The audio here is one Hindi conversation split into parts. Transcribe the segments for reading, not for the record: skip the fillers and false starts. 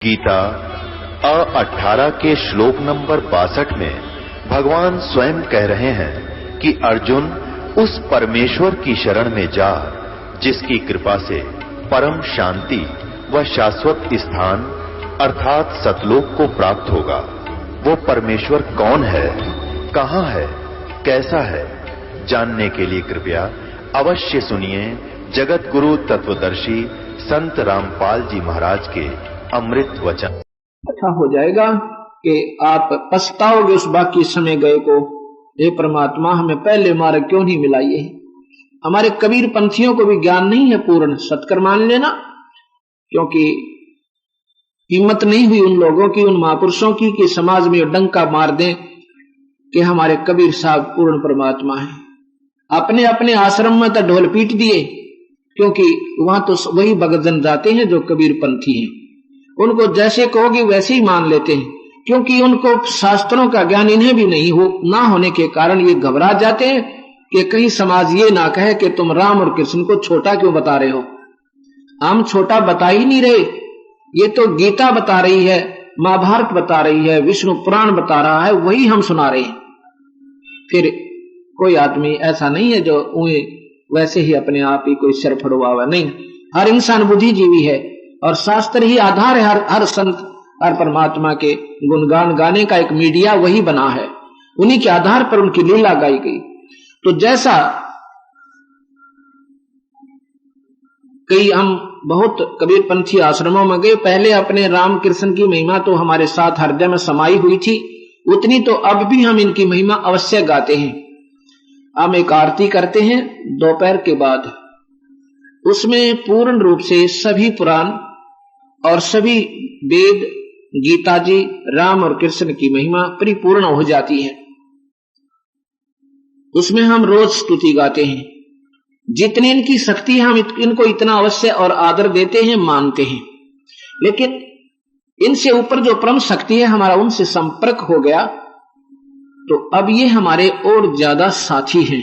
गीता 18 के श्लोक नंबर 62 में भगवान स्वयं कह रहे हैं कि अर्जुन उस परमेश्वर की शरण में जा जिसकी कृपा से परम शांति व शाश्वत स्थान अर्थात सतलोक को प्राप्त होगा। वो परमेश्वर कौन है, कहां है, कैसा है, जानने के लिए कृपया अवश्य सुनिए जगत गुरु तत्वदर्शी संत रामपाल जी महाराज के अमृत वचन। अच्छा हो जाएगा कि आप पछताओगे उस बाकी समय गए को। हे परमात्मा, हमें पहले मार्ग क्यों नहीं मिला। ये हमारे कबीर पंथियों को भी ज्ञान नहीं है पूर्ण, सत्कर मान लेना, क्योंकि हिम्मत नहीं हुई उन लोगों की, उन महापुरुषों की कि समाज में डंका मार दें कि हमारे कबीर साहब पूर्ण परमात्मा है। अपने अपने आश्रम में तो ढोल पीट दिए, क्योंकि वहां तो वही भगतजन जाते हैं जो कबीर पंथी हैं। उनको जैसे कहोगे वैसे ही मान लेते हैं, क्योंकि उनको शास्त्रों का ज्ञान इन्हें भी नहीं ना होने के कारण ये घबरा जाते हैं कि कहीं समाज ये ना कहे कि तुम राम और कृष्ण को छोटा क्यों बता रहे हो। हम छोटा बता ही नहीं रहे, ये तो गीता बता रही है, महाभारत बता रही है, विष्णु पुराण बता रहा है, वही हम सुना रहे हैं। फिर कोई आदमी ऐसा नहीं है जो वैसे ही अपने आप ही कोई सिर फड़वा हुआ, नहीं, हर इंसान बुद्धिजीवी है और शास्त्र ही आधार है। हर संत, हर परमात्मा के गुणगान गाने का एक मीडिया वही बना है, उन्हीं के आधार पर उनकी लीला गाई गई। तो जैसा कई हम बहुत कबीर पंथी आश्रमों में गए, पहले अपने राम कृष्ण की महिमा तो हमारे साथ हृदय में समाई हुई थी, उतनी तो अब भी हम इनकी महिमा अवश्य गाते हैं। हम एक आरती करते हैं दोपहर के बाद, उसमें पूर्ण रूप से सभी पुराण और सभी वेद, गीता जी, राम और कृष्ण की महिमा परिपूर्ण हो जाती है। उसमें हम रोज स्तुति गाते हैं, जितनी इनकी शक्ति है हम इनको इतना अवश्य और आदर देते हैं, मानते हैं। लेकिन इनसे ऊपर जो परम शक्ति है, हमारा उनसे संपर्क हो गया तो अब ये हमारे और ज्यादा साथी हैं,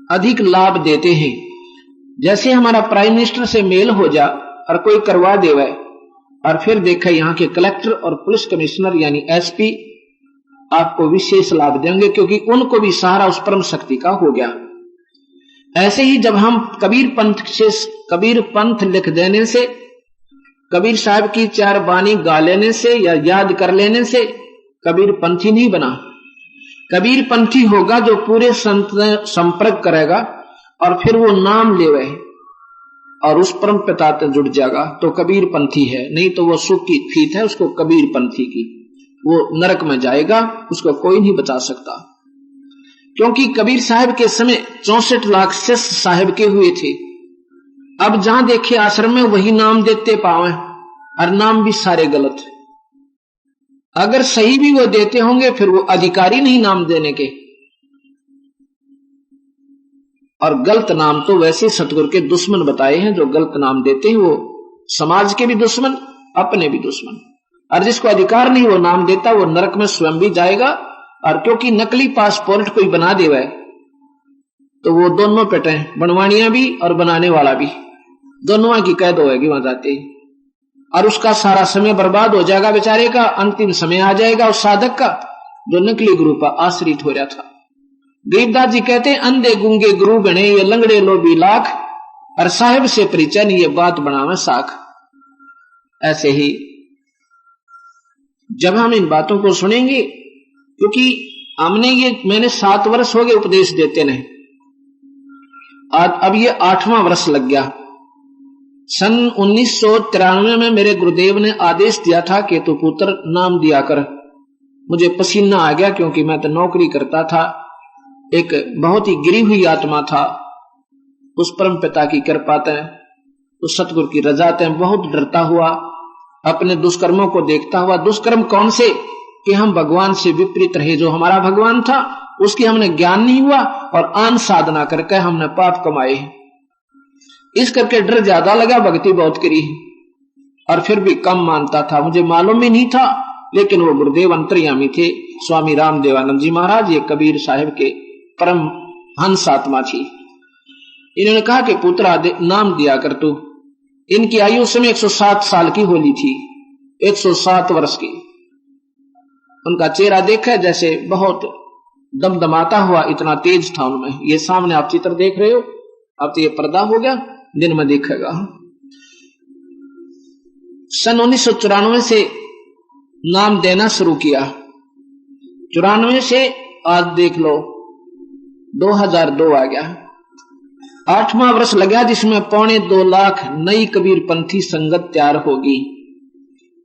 अधिक लाभ देते हैं। जैसे हमारा प्राइम मिनिस्टर से मेल हो जा और कोई करवा देवे, और फिर देखा यहाँ के कलेक्टर और पुलिस कमिश्नर यानी एसपी आपको विशेष लाभ देंगे, क्योंकि उनको भी सहारा उस परम शक्ति का हो गया। ऐसे ही जब हम कबीर पंथ लिख देने से, कबीर साहब की 4 बानी गा लेने से या याद कर लेने से कबीर पंथी नहीं बना। कबीर पंथी होगा जो पूरे संत संपर्क करेगा और फिर वो नाम लेवे और उस परम पिता से जुड़ जाएगा तो कबीर पंथी है। नहीं तो वो सुख की फीत है उसको कबीर पंथी की, वो नरक में जाएगा, उसको कोई नहीं बचा सकता। क्योंकि कबीर साहब के समय 64 लाख शिष्य साहब के हुए थे। अब जहां देखे आश्रम में वही नाम देते पावे, और नाम भी सारे गलत। अगर सही भी वो देते होंगे फिर वो अधिकारी नहीं नाम देने के, और गलत नाम तो वैसे सतगुरु के दुश्मन बताए हैं। जो गलत नाम देते हैं वो समाज के भी दुश्मन, अपने भी दुश्मन। और जिसको अधिकार नहीं वो नाम देता, वो नरक में स्वयं भी जाएगा। और क्योंकि नकली पासपोर्ट कोई बना देवा है तो वो दोनों पेटे, बनवानिया भी और बनाने वाला भी, दोनों की कैद होगी वहां जाते, और उसका सारा समय बर्बाद हो जाएगा बेचारे का। अंतिम समय आ जाएगा उस साधक का जो नकली गुरु पर आश्रित हो रहा था। गरीबदास जी कहते हैं, अंधे गुंगे गुरु गणे ये लंगड़े लोभी लाख, और साहिब से परिचय ये बात बनावे साख। ऐसे ही जब हम इन बातों को सुनेंगे, क्योंकि मैंने 7 वर्ष हो गए उपदेश देते नहीं, अब ये 8वां वर्ष लग गया। सन 1993 में मेरे गुरुदेव ने आदेश दिया था कि तू पुत्र नाम दिया कर। मुझे पसीना आ गया, क्योंकि मैं तो नौकरी करता था, एक बहुत ही गिरी हुई आत्मा था। उस परम पिता की कृपा से, उस सतगुरु की रजा से बहुत डरता हुआ, अपने दुष्कर्मों को देखता हुआ। दुष्कर्म कौन से कि हम भगवान से विपरीत रहे। जो हमारा भगवान था उसकी हमने ज्ञान नहीं हुआ, और आन साधना करके हमने पाप कमाए। इस करके डर ज्यादा लगा, भक्ति बहुत करी, और फिर भी कम मानता था। मुझे मालूम भी नहीं था, लेकिन वो गुरुदेव अंतर्यामी थे, स्वामी रामदेवानंद जी महाराज, ये कबीर साहिब के परम हंस आत्मा थी। इन्होंने कहा कि पुत्र नाम दिया कर तू। इनकी आयु उस समय 107 साल की होली थी। 107 वर्ष की। उनका चेहरा देखा जैसे बहुत दमदमाता हुआ, इतना तेज था उनमें। ये सामने आप चित्र देख रहे हो, अब तो ये पर्दा हो गया, दिन में देखेगा। सन 1994 से नाम देना शुरू किया। 94 से आज देख लो 2002 आ गया, 8वां वर्ष लगा, जिसमें 2.25 लाख नई कबीर पंथी संगत तैयार होगी।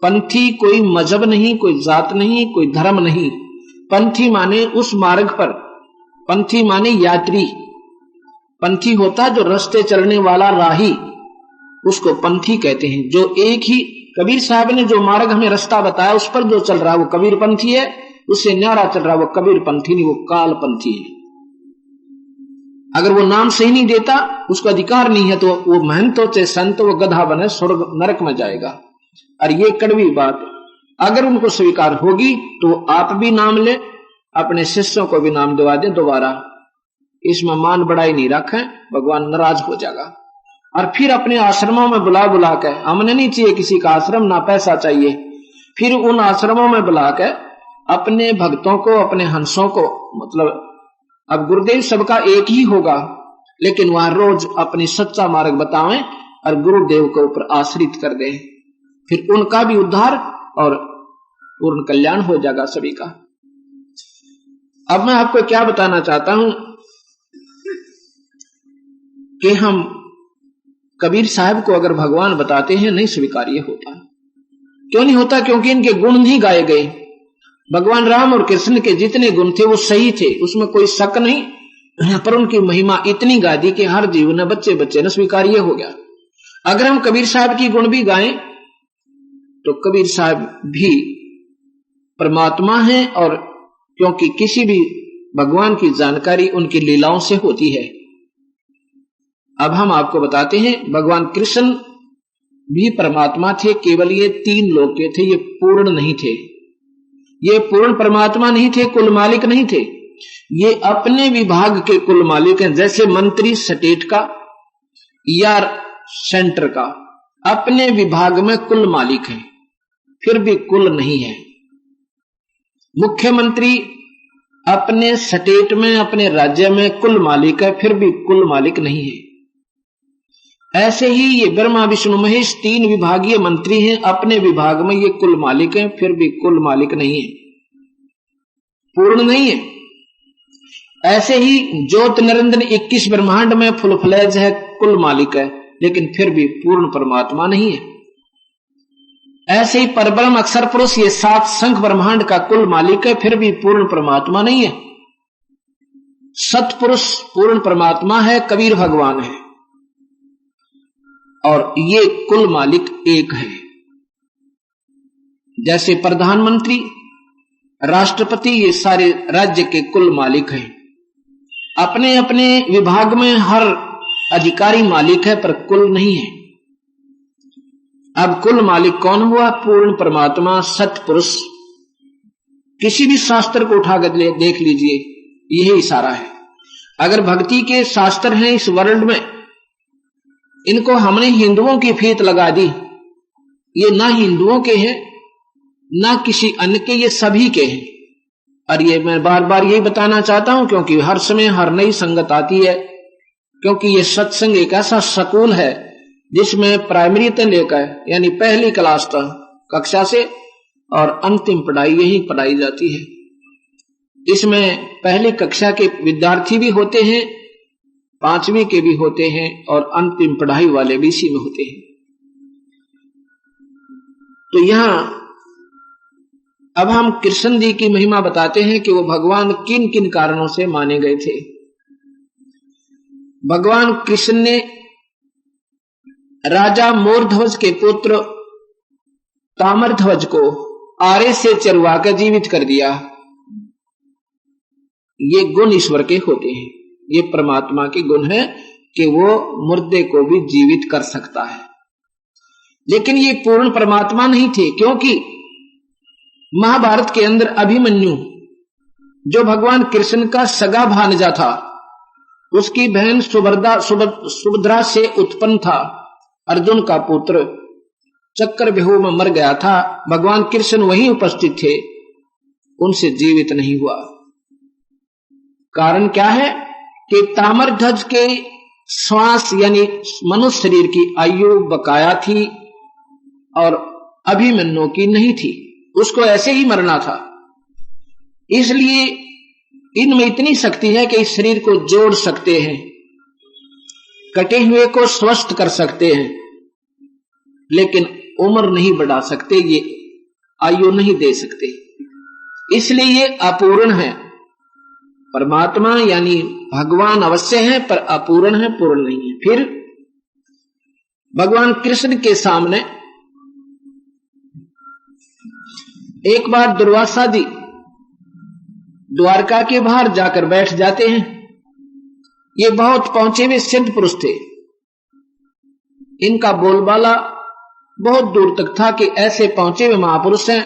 पंथी कोई मजहब नहीं, कोई जात नहीं, कोई धर्म नहीं। पंथी माने उस मार्ग पर, पंथी माने यात्री। पंथी होता जो रास्ते चलने वाला राही, उसको पंथी कहते हैं। जो एक ही कबीर साहब ने जो मार्ग हमें रास्ता बताया उस पर जो चल रहा है वो कबीर पंथी है, उससे न्यारा चल रहा है वो कबीर पंथी नहीं, वो काल पंथी है। अगर वो नाम सही नहीं देता, उसको अधिकार नहीं है, तो वो महंत हो चाहे संत, वो गधा बने स्वर्ग नरक में जाएगा। और ये कड़वी बात अगर उनको स्वीकार होगी तो आप भी नाम ले, अपने शिष्यों को भी नाम दिवा दें दोबारा। इसमें मान बढ़ाई नहीं रखें, भगवान नाराज हो जाएगा। और फिर अपने आश्रमों में बुला बुला के, हमने नहीं चाहिए किसी का आश्रम, ना पैसा चाहिए, फिर उन आश्रमों में बुला के अपने भक्तों को, अपने हंसों को, मतलब अब गुरुदेव सबका एक ही होगा, लेकिन वहां रोज अपनी सच्चा मार्ग बतावें और गुरुदेव के ऊपर आश्रित कर दें, फिर उनका भी उद्धार और पूर्ण कल्याण हो जाएगा सभी का। अब मैं आपको क्या बताना चाहता हूं कि हम कबीर साहब को अगर भगवान बताते हैं नहीं स्वीकार्य होता। क्यों नहीं होता? क्योंकि इनके गुण नहीं गाए गए। भगवान राम और कृष्ण के जितने गुण थे वो सही थे, उसमें कोई शक नहीं, पर उनकी महिमा इतनी गा दी कि हर जीव ने बच्चे बच्चे ने स्वीकार्य हो गया। अगर हम कबीर साहब की गुण भी गाएं तो कबीर साहब भी परमात्मा हैं, और क्योंकि किसी भी भगवान की जानकारी उनकी लीलाओं से होती है। अब हम आपको बताते हैं, भगवान कृष्ण भी परमात्मा थे, केवल ये 3 लोक के थे, ये पूर्ण नहीं थे, ये पूर्ण परमात्मा नहीं थे, कुल मालिक नहीं थे, ये अपने विभाग के कुल मालिक हैं। जैसे मंत्री स्टेट का या सेंटर का अपने विभाग में कुल मालिक है, फिर भी कुल नहीं है। मुख्यमंत्री अपने स्टेट में, अपने राज्य में कुल मालिक है, फिर भी कुल मालिक नहीं है। ऐसे ही ये ब्रह्मा विष्णु महेश 3 विभागीय मंत्री हैं, अपने विभाग में ये कुल मालिक हैं, फिर भी कुल मालिक नहीं है, पूर्ण नहीं है। ऐसे ही ज्योत निरंजन 21 ब्रह्मांड में फुल फ्लैज है, कुल मालिक है, लेकिन फिर भी पूर्ण परमात्मा नहीं है। ऐसे ही परब्रह्म अक्षर पुरुष ये 7 संख ब्रह्मांड का कुल मालिक है, फिर भी पूर्ण परमात्मा नहीं है। सतपुरुष पूर्ण परमात्मा है, कबीर भगवान है, और ये कुल मालिक एक है। जैसे प्रधानमंत्री, राष्ट्रपति, ये सारे राज्य के कुल मालिक हैं। अपने अपने विभाग में हर अधिकारी मालिक है, पर कुल नहीं है। अब कुल मालिक कौन हुआ? पूर्ण परमात्मा, सतपुरुष। किसी भी शास्त्र को उठाकर देख लीजिए, यही इशारा है। अगर भक्ति के शास्त्र हैं इस वर्ल्ड में, इनको हमने हिंदुओं की फीत लगा दी, ये ना हिंदुओं के हैं ना किसी अन्य के, ये सभी के हैं। और ये मैं बार बार यही बताना चाहता हूं, क्योंकि हर समय हर नई संगत आती है, क्योंकि ये सत्संग एक ऐसा स्कूल है जिसमें प्राइमरी से लेकर यानी पहली क्लास तक कक्षा से और अंतिम पढ़ाई यही पढ़ाई जाती है। इसमें पहली कक्षा के विद्यार्थी भी होते हैं, 5वीं के भी होते हैं, और अंतिम पढ़ाई वाले भी इसी में होते हैं। तो यहां अब हम कृष्ण जी की महिमा बताते हैं कि वो भगवान किन किन कारणों से माने गए थे। भगवान कृष्ण ने राजा मोरध्वज के पुत्र ताम्रध्वज को आरे से चरवा कर जीवित कर दिया। ये गुण ईश्वर के होते हैं, ये परमात्मा के गुण है कि वो मुर्दे को भी जीवित कर सकता है। लेकिन ये पूर्ण परमात्मा नहीं थे, क्योंकि महाभारत के अंदर अभिमन्यु जो भगवान कृष्ण का सगा भांजा था, उसकी बहन सुभद्रा से उत्पन्न था अर्जुन का पुत्र। चक्कर बेहू में मर गया था, भगवान कृष्ण वहीं उपस्थित थे, उनसे जीवित नहीं हुआ। कारण क्या है कि ताम्रध्वज के श्वास यानी मनुष्य शरीर की आयु बकाया थी और अभिमन्यु की नहीं थी, उसको ऐसे ही मरना था। इसलिए इनमें इतनी शक्ति है कि इस शरीर को जोड़ सकते हैं, कटे हुए को स्वस्थ कर सकते हैं, लेकिन उम्र नहीं बढ़ा सकते, ये आयु नहीं दे सकते, इसलिए ये अपूर्ण है। परमात्मा यानी भगवान अवश्य है पर अपूर्ण है, पूर्ण नहीं है। फिर भगवान कृष्ण के सामने एक बार दुर्वासा जी द्वारका के बाहर जाकर बैठ जाते हैं। ये बहुत पहुंचे हुए सिद्ध पुरुष थे, इनका बोलबाला बहुत दूर तक था कि ऐसे पहुंचे हुए महापुरुष हैं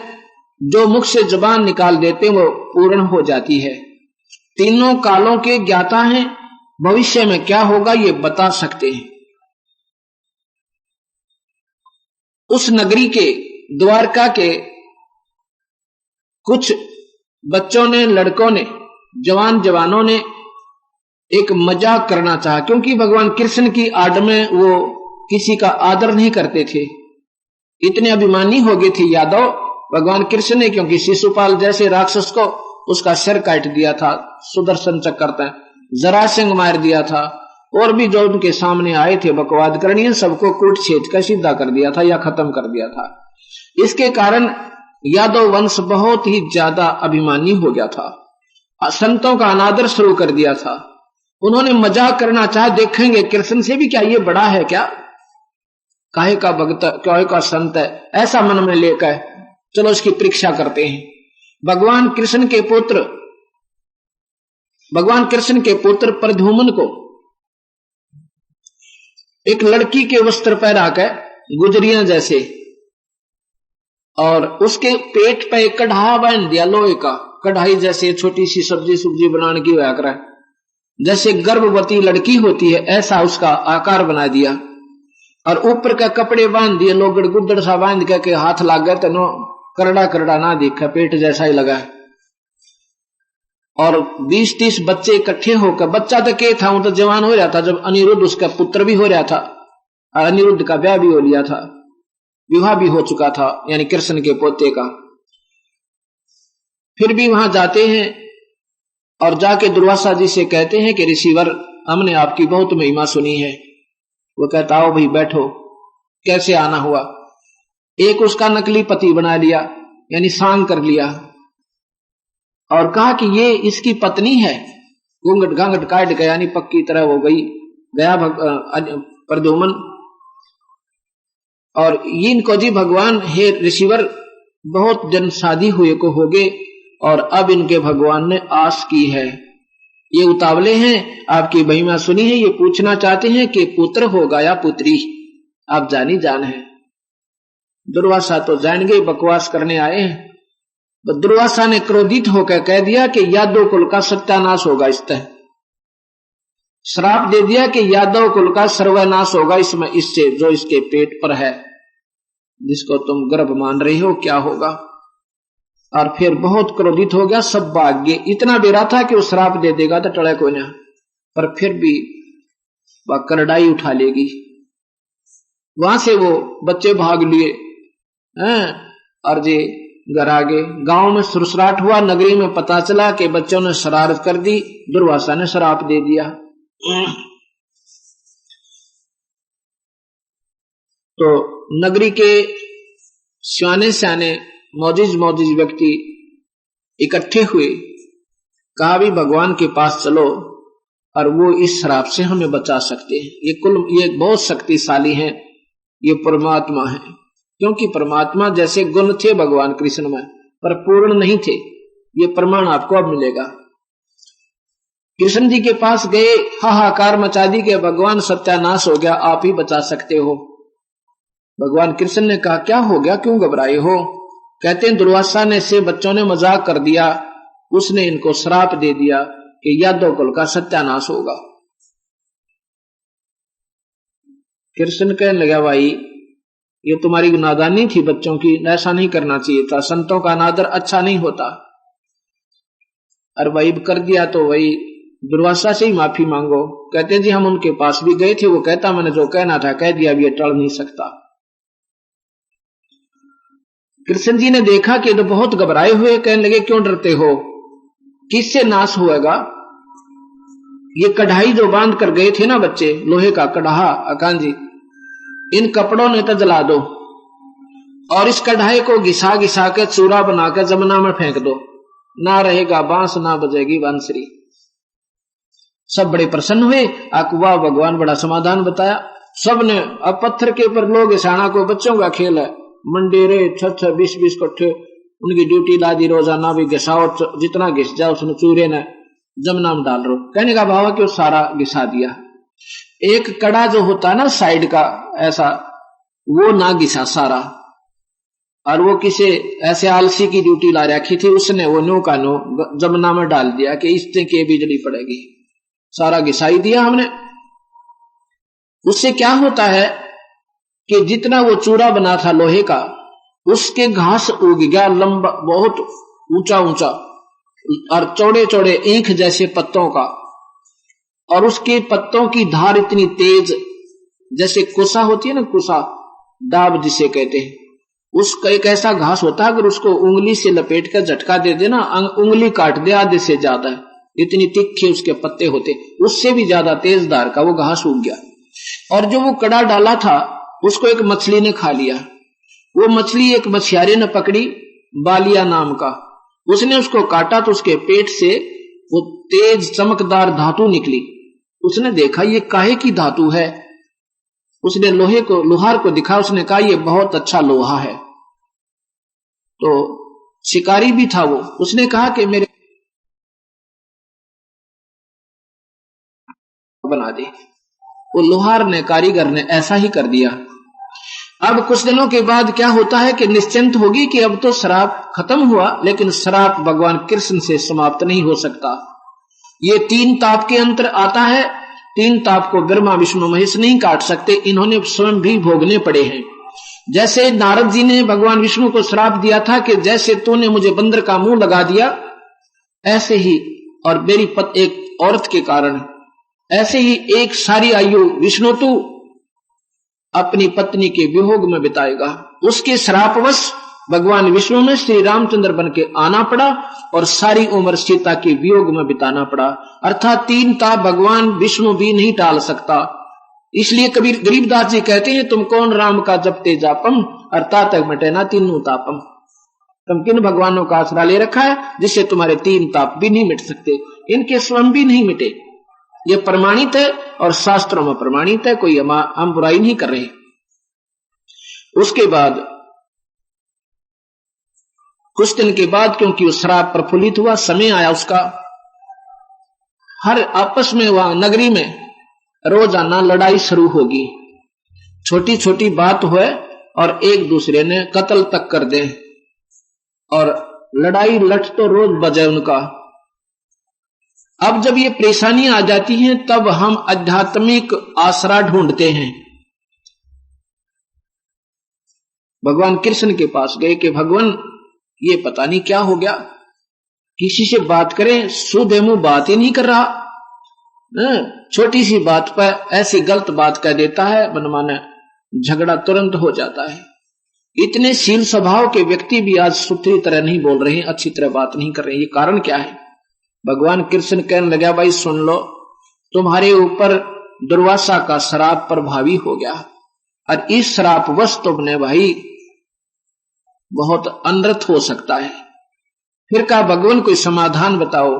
जो मुख से जुबान निकाल देते वो पूर्ण हो जाती है। तीनों कालों के ज्ञाता हैं, भविष्य में क्या होगा ये बता सकते हैं। उस नगरी के द्वारका के कुछ बच्चों ने, लड़कों ने, जवानों ने एक मजाक करना चाहा, क्योंकि भगवान कृष्ण की आड़ में वो किसी का आदर नहीं करते थे, इतने अभिमानी हो गए थे यादव भगवान कृष्ण ने, क्योंकि शिशुपाल जैसे राक्षस को उसका सिर काट दिया था, सुदर्शन चक्र जरा सिंह मार दिया था, और भी जो उनके सामने आए थे बकवाद करनी, सबको कूट छेद कर सीधा कर दिया था या खत्म कर दिया था। इसके कारण यादव वंश बहुत ही ज्यादा अभिमानी हो गया था, संतों का अनादर शुरू कर दिया था। उन्होंने मजाक करना चाहा, देखेंगे कृष्ण से भी क्या ये बड़ा है क्या, काहे का भक्त, काहे का संत है, ऐसा मन में लेकर चलो इसकी परीक्षा करते हैं। भगवान कृष्ण के पुत्र प्रद्युम्न को एक लड़की के वस्त्र पहनाकर गुजरियां जैसे, और उसके पेट पे एक कढ़ा बांध दिया लोहे का, कढ़ाई जैसे छोटी सी सब्जी बनाने की हुआ करे, जैसे गर्भवती लड़की होती है ऐसा उसका आकार बना दिया, और ऊपर का कपड़े बांध दिए, लोग गुद्दड़ सा बांध के हाथ लाग गए तो नो करड़ा ना देखा, पेट जैसा ही लगा। और 20-30 बच्चे इकट्ठे होकर, बच्चा तो के था, वो तो जवान हो रहा था जब अनिरुद्ध उसका पुत्र भी हो रहा था, और अनिरुद्ध का ब्याह भी हो लिया था, विवाह भी हो चुका था, यानी कृष्ण के पोते का। फिर भी वहां जाते हैं और जाके दुर्वासा जी से कहते हैं कि ऋषिवर, हमने आपकी बहुत महिमा सुनी है। वो कहता आओ भाई बैठो, कैसे आना हुआ। एक उसका नकली पति बना लिया, यानी सांग कर लिया, और कहा कि ये इसकी पत्नी है, घूंघट घांघट काट गया, यानी पक्की तरह हो गया प्रद्युम्न। और इनको जी भगवान, हे ऋषिवर, बहुत जन शादी हुए को हो गए, और अब इनके भगवान ने आस की है, ये उतावले हैं, आपकी महिमा सुनी है, ये पूछना चाहते हैं कि पुत्र होगा या पुत्री, आप जानी जान है। दुर्वासा तो जान गए बकवास करने आए हैं। तो दुर्वासा ने क्रोधित होकर कह दिया कि यादव कुल का सत्यानाश होगा, इस तरह श्राप दे दिया कि यादव कुल का सर्वनाश होगा इसमें, इससे जो इसके पेट पर है, जिसको तुम गर्भ मान रही हो, क्या होगा। और फिर बहुत क्रोधित हो गया, सब भाग गए। इतना बेरा था कि वो श्राप दे देगा तो टड़े को ना, पर फिर भी वह करड़ाई उठा लेगी। वहां से वो बच्चे भाग लिए और जे घर आ गए। गांव में सुरसराट हुआ, नगरी में पता चला कि बच्चों ने शरारत कर दी, दुर्वासा ने श्राप दे दिया। तो नगरी के सियाने सियाने मौजिज व्यक्ति इकट्ठे हुए, कहा भी भगवान के पास चलो और वो इस श्राप से हमें बचा सकते हैं। ये बहुत शक्तिशाली हैं, ये परमात्मा है, क्योंकि परमात्मा जैसे गुण थे भगवान कृष्ण में पर पूर्ण नहीं थे। ये प्रमाण आपको अब मिलेगा। कृष्ण जी के पास गए, हाहाकार मचा दी कि भगवान सत्यानाश हो गया, आप ही बचा सकते हो। भगवान कृष्ण ने कहा क्या हो गया, क्यों घबराए हो। कहते हैं दुर्वासा ने से बच्चों ने मजाक कर दिया, उसने इनको श्राप दे दिया कि यादव कुल का सत्यानाश होगा। कृष्ण कहने लगा भाई ये तुम्हारी नादानी थी बच्चों की, ऐसा नहीं करना चाहिए था, संतों का अनादर अच्छा नहीं होता। और वही कर दिया तो वही दुर्वासा से ही माफी मांगो। कहते जी हम उनके पास भी गए थे, वो कहता मैंने जो कहना था कह दिया, अब ये टल नहीं सकता। कृष्ण जी ने देखा कि तो बहुत घबराए हुए, कहने लगे क्यों डरते हो, किससे नाश होएगा? ये कढ़ाई जो बांध कर गए थे ना बच्चे, लोहे का कढ़ा, अकान जी इन कपड़ों ने तो जला दो और इस कढ़ाई को घिसा घिसा के चूरा बनाकर जमुना में फेंक दो, ना रहेगा बांस ना बजेगी बांसुरी। सब बड़े प्रसन्न हुए। अकवा भगवान बड़ा समाधान बताया। सब ने, अब पत्थर के ऊपर लोग साणा को बच्चों का खेल है, मंडेरे 6-6 20-20 कट्ठे उनकी ड्यूटी ला दी, रोजाना भी घिसाओ, जितना घिस जाओ उसने चूरे ने जमुना में डाल रो। कहने का भाव कि वो सारा घिसा दिया। एक कड़ा जो होता है ना साइड का ऐसा, वो ना घिसा सारा, और वो किसी ऐसे आलसी की ड्यूटी ला रखी थी, उसने वो नो का नो जमुना में डाल दिया कि इससे के बिजली पड़ेगी, सारा घिसाई दिया हमने। उससे क्या होता है कि जितना वो चूरा बना था लोहे का, उसके घास उग गया लंबा, बहुत ऊंचा ऊंचा और चौड़े चौड़े ईंख जैसे पत्तों का, और उसके पत्तों की धार इतनी तेज, जैसे कुसा होती है ना, कुसा डाब जिसे कहते हैं, उसका एक ऐसा घास होता है, अगर उसको उंगली से लपेट कर झटका दे देना, उंगली काट दे आधे से ज्यादा, इतनी तिखे उसके पत्ते होते, उससे भी ज्यादा तेज धार का वो घास उग गया। और जो वो कड़ा डाला था उसको एक मछली ने खा लिया। वो मछली एक मछियारे ने पकड़ी, बालिया नाम का, उसने उसको काटा तो उसके पेट से वो तेज चमकदार धातु निकली। उसने देखा ये काहे की धातु है, उसने लोहार को दिखा, उसने कहा ये बहुत अच्छा लोहा है। तो शिकारी भी था वो, उसने कहा कि मेरे बना दे। वो लोहार ने, कारीगर ने ऐसा ही कर दिया। अब कुछ दिनों के बाद क्या होता है कि निश्चिंत होगी कि अब तो श्राप खत्म हुआ, लेकिन श्राप भगवान कृष्ण से समाप्त नहीं हो सकता। ये 3 ताप के अंतर आता है। 3 ताप को ब्रह्मा विष्णु महेश नहीं काट सकते, इन्होंने स्वयं भी भोगने पड़े हैं। जैसे नारद जी ने भगवान विष्णु को श्राप दिया था कि जैसे तूने मुझे बंदर का मुंह लगा दिया, ऐसे ही, और मेरी एक औरत के कारण, ऐसे ही एक सारी आयु विष्णु तू अपनी पत्नी के वियोग में बिताएगा। उसके श्रापवश भगवान विष्णु ने श्री रामचंद्र बन के आना पड़ा और सारी उम्र सीता के वियोग में बिताना पड़ा। अर्थात 3 ताप भगवान विष्णु भी नहीं टाल सकता। इसलिए कबीर गरीबदास जी कहते हैं, तुम कौन राम का जपते जापम, अर्थात मिटे ना 3 तापम। तुम किन भगवानों का आसरा ले रखा है जिससे तुम्हारे 3 ताप भी नहीं मिट सकते, इनके स्वयं भी नहीं मिटे। ये प्रमाणित है और शास्त्रों में प्रमाणित है, कोई हम बुराई नहीं कर रहे। उसके बाद कुछ दिन के बाद, क्योंकि वो श्राप प्रफुल्लित हुआ, समय आया उसका, हर आपस में वहां नगरी में रोजाना लड़ाई शुरू होगी। छोटी छोटी बात हुए और एक दूसरे ने कत्ल तक कर दे, और लड़ाई लठ तो रोज बजे उनका। अब जब ये परेशानी आ जाती है तब हम आध्यात्मिक आसरा ढूंढते हैं। भगवान कृष्ण के पास गए कि भगवान ये पता नहीं क्या हो गया, किसी से बात करें सुध मुंह बात ही नहीं कर रहा, छोटी सी बात पर ऐसी गलत बात कह देता है, मनमाना झगड़ा तुरंत हो जाता है। इतने शील स्वभाव के व्यक्ति भी आज सुथरी तरह नहीं बोल रहे हैं, अच्छी तरह बात नहीं कर रहे हैं। ये कारण क्या है? भगवान कृष्ण कहने लगा, भाई सुन लो, तुम्हारे ऊपर दुर्वासा का श्राप प्रभावी हो गया, और इस श्रापवश तुमने भाई बहुत अनर्थ हो सकता है। फिर कहा, भगवान कोई समाधान बताओ।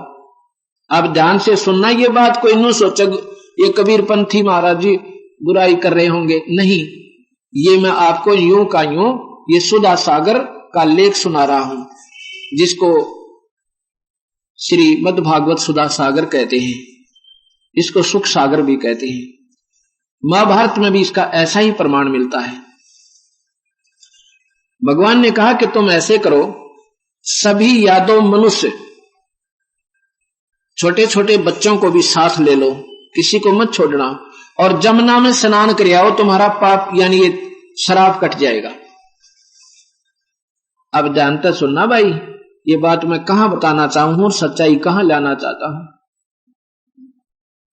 आप ध्यान से सुनना ये बात, कोई न सोचे ये कबीर पंथी महाराज जी बुराई कर रहे होंगे, नहीं, ये मैं आपको यूं का यूं ये सुधा सागर का लेख सुना रहा हूं, जिसको श्री मद् भागवत सुधा सागर कहते हैं, इसको सुख सागर भी कहते हैं। महाभारत में भी इसका ऐसा ही प्रमाण मिलता है। भगवान ने कहा कि तुम ऐसे करो, सभी यादव मनुष्य, छोटे छोटे बच्चों को भी साथ ले लो, किसी को मत छोड़ना, और जमुना में स्नान कर आओ, तुम्हारा पाप यानी ये श्राप कट जाएगा। अब जानते सुनना भाई, ये बात मैं कहां बताना चाहूं और सच्चाई कहां लाना चाहता हूं।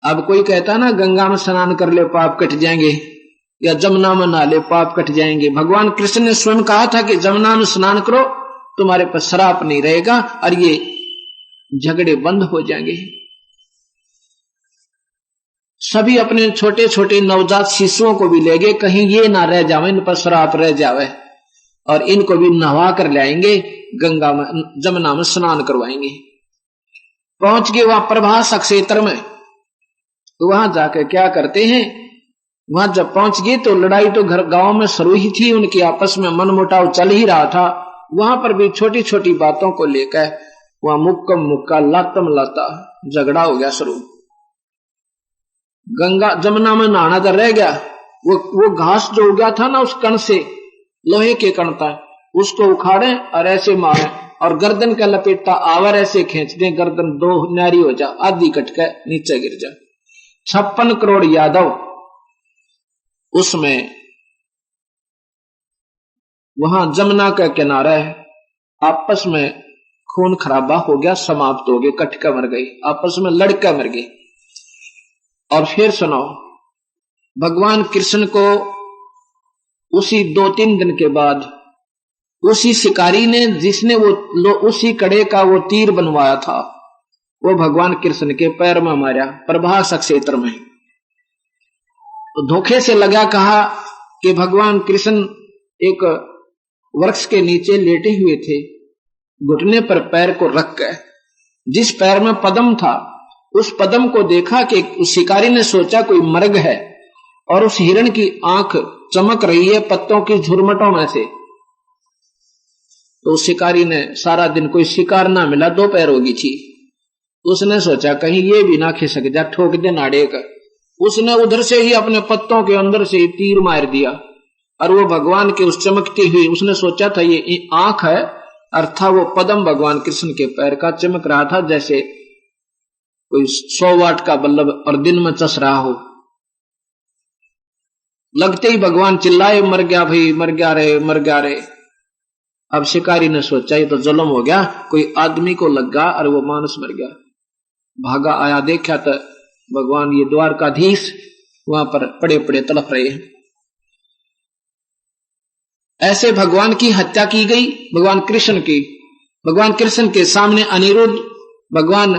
अब कोई कहता ना गंगा में स्नान कर ले पाप कट जाएंगे, या जमुना में नहा ले पाप कट जाएंगे। भगवान कृष्ण ने स्वयं कहा था कि जमुना में स्नान करो, तुम्हारे पर श्राप नहीं रहेगा और ये झगड़े बंद हो जाएंगे। सभी अपने छोटे छोटे नवजात शिशुओं को भी ले गए, कहीं ये ना रह जावे, इन पर श्राप रह जावे, और इनको भी नहवा कर लाएंगे, गंगा में जमुना में स्नान करवाएंगे। पहुंच गए वहां प्रभास क्षेत्र में, तो वहां जाकर क्या करते हैं, वहां जब पहुंच गए तो लड़ाई तो घर गांव में शुरू ही थी, उनकी आपस में मनमुटाव चल ही रहा था। वहां पर भी छोटी छोटी बातों को लेकर वहां मुक्का मुक्का लातम लाता झगड़ा हो गया शुरू। गंगा जमुना में नहाना तो रह गया, वो घास जो उगा था ना उस कण से, लोहे के कण था, उसको उखाड़े और ऐसे मारे और गर्दन का लपेटा आवर ऐसे खींच दे, गर्दन दो नारी हो जा, आधी कट के नीचे गिर जा। 56 करोड़ यादव उसमें वहां जमुना का किनारा है, आपस में खून खराबा हो गया, समाप्त हो गए, कटका मर गई, आपस में लड़का मर गए। और फिर सुनो, भगवान कृष्ण को उसी 2-3 दिन के बाद उसी शिकारी ने, जिसने वो उसी कड़े का वो तीर बनवाया था, वो भगवान कृष्ण के पैर में मारा प्रभास क्षेत्र में। तो धोखे से लगा, कहा कि भगवान कृष्ण एक वृक्ष के नीचे लेटे हुए थे, घुटने पर पैर को रख कर, जिस पैर में पद्म था उस पद्म को देखा कि उस शिकारी ने सोचा कोई मृग है, और उस हिरण की आंख चमक रही है पत्तों की झुरमटों में से। तो उस शिकारी ने सारा दिन कोई शिकार ना मिला, 2 पैर होगी थी, उसने सोचा कहीं ये भी ना खिसक जा, ठोक दे नाड़े का। उसने उधर से ही अपने पत्तों के अंदर से ही तीर मार दिया, और वो भगवान के उस चमकती हुई, उसने सोचा था ये आंख है, अर्थात वो पद्म भगवान कृष्ण के पैर का चमक रहा था, जैसे कोई 100 वाट का बल्ब और दिन में चस रहा हो। लगते ही भगवान चिल्लाए, मर गया भाई, मर गया रे, मर गया रे। अब शिकारी ने सोचा ये तो जुल्म हो गया, कोई आदमी को लगा और वो मानस मर गया। भागा आया, देखा तो भगवान ये द्वारकाधीश वहां पर पड़े पड़े तड़प रहे हैं। ऐसे भगवान की हत्या की गई, भगवान कृष्ण की। भगवान कृष्ण के सामने अनिरुद्ध भगवान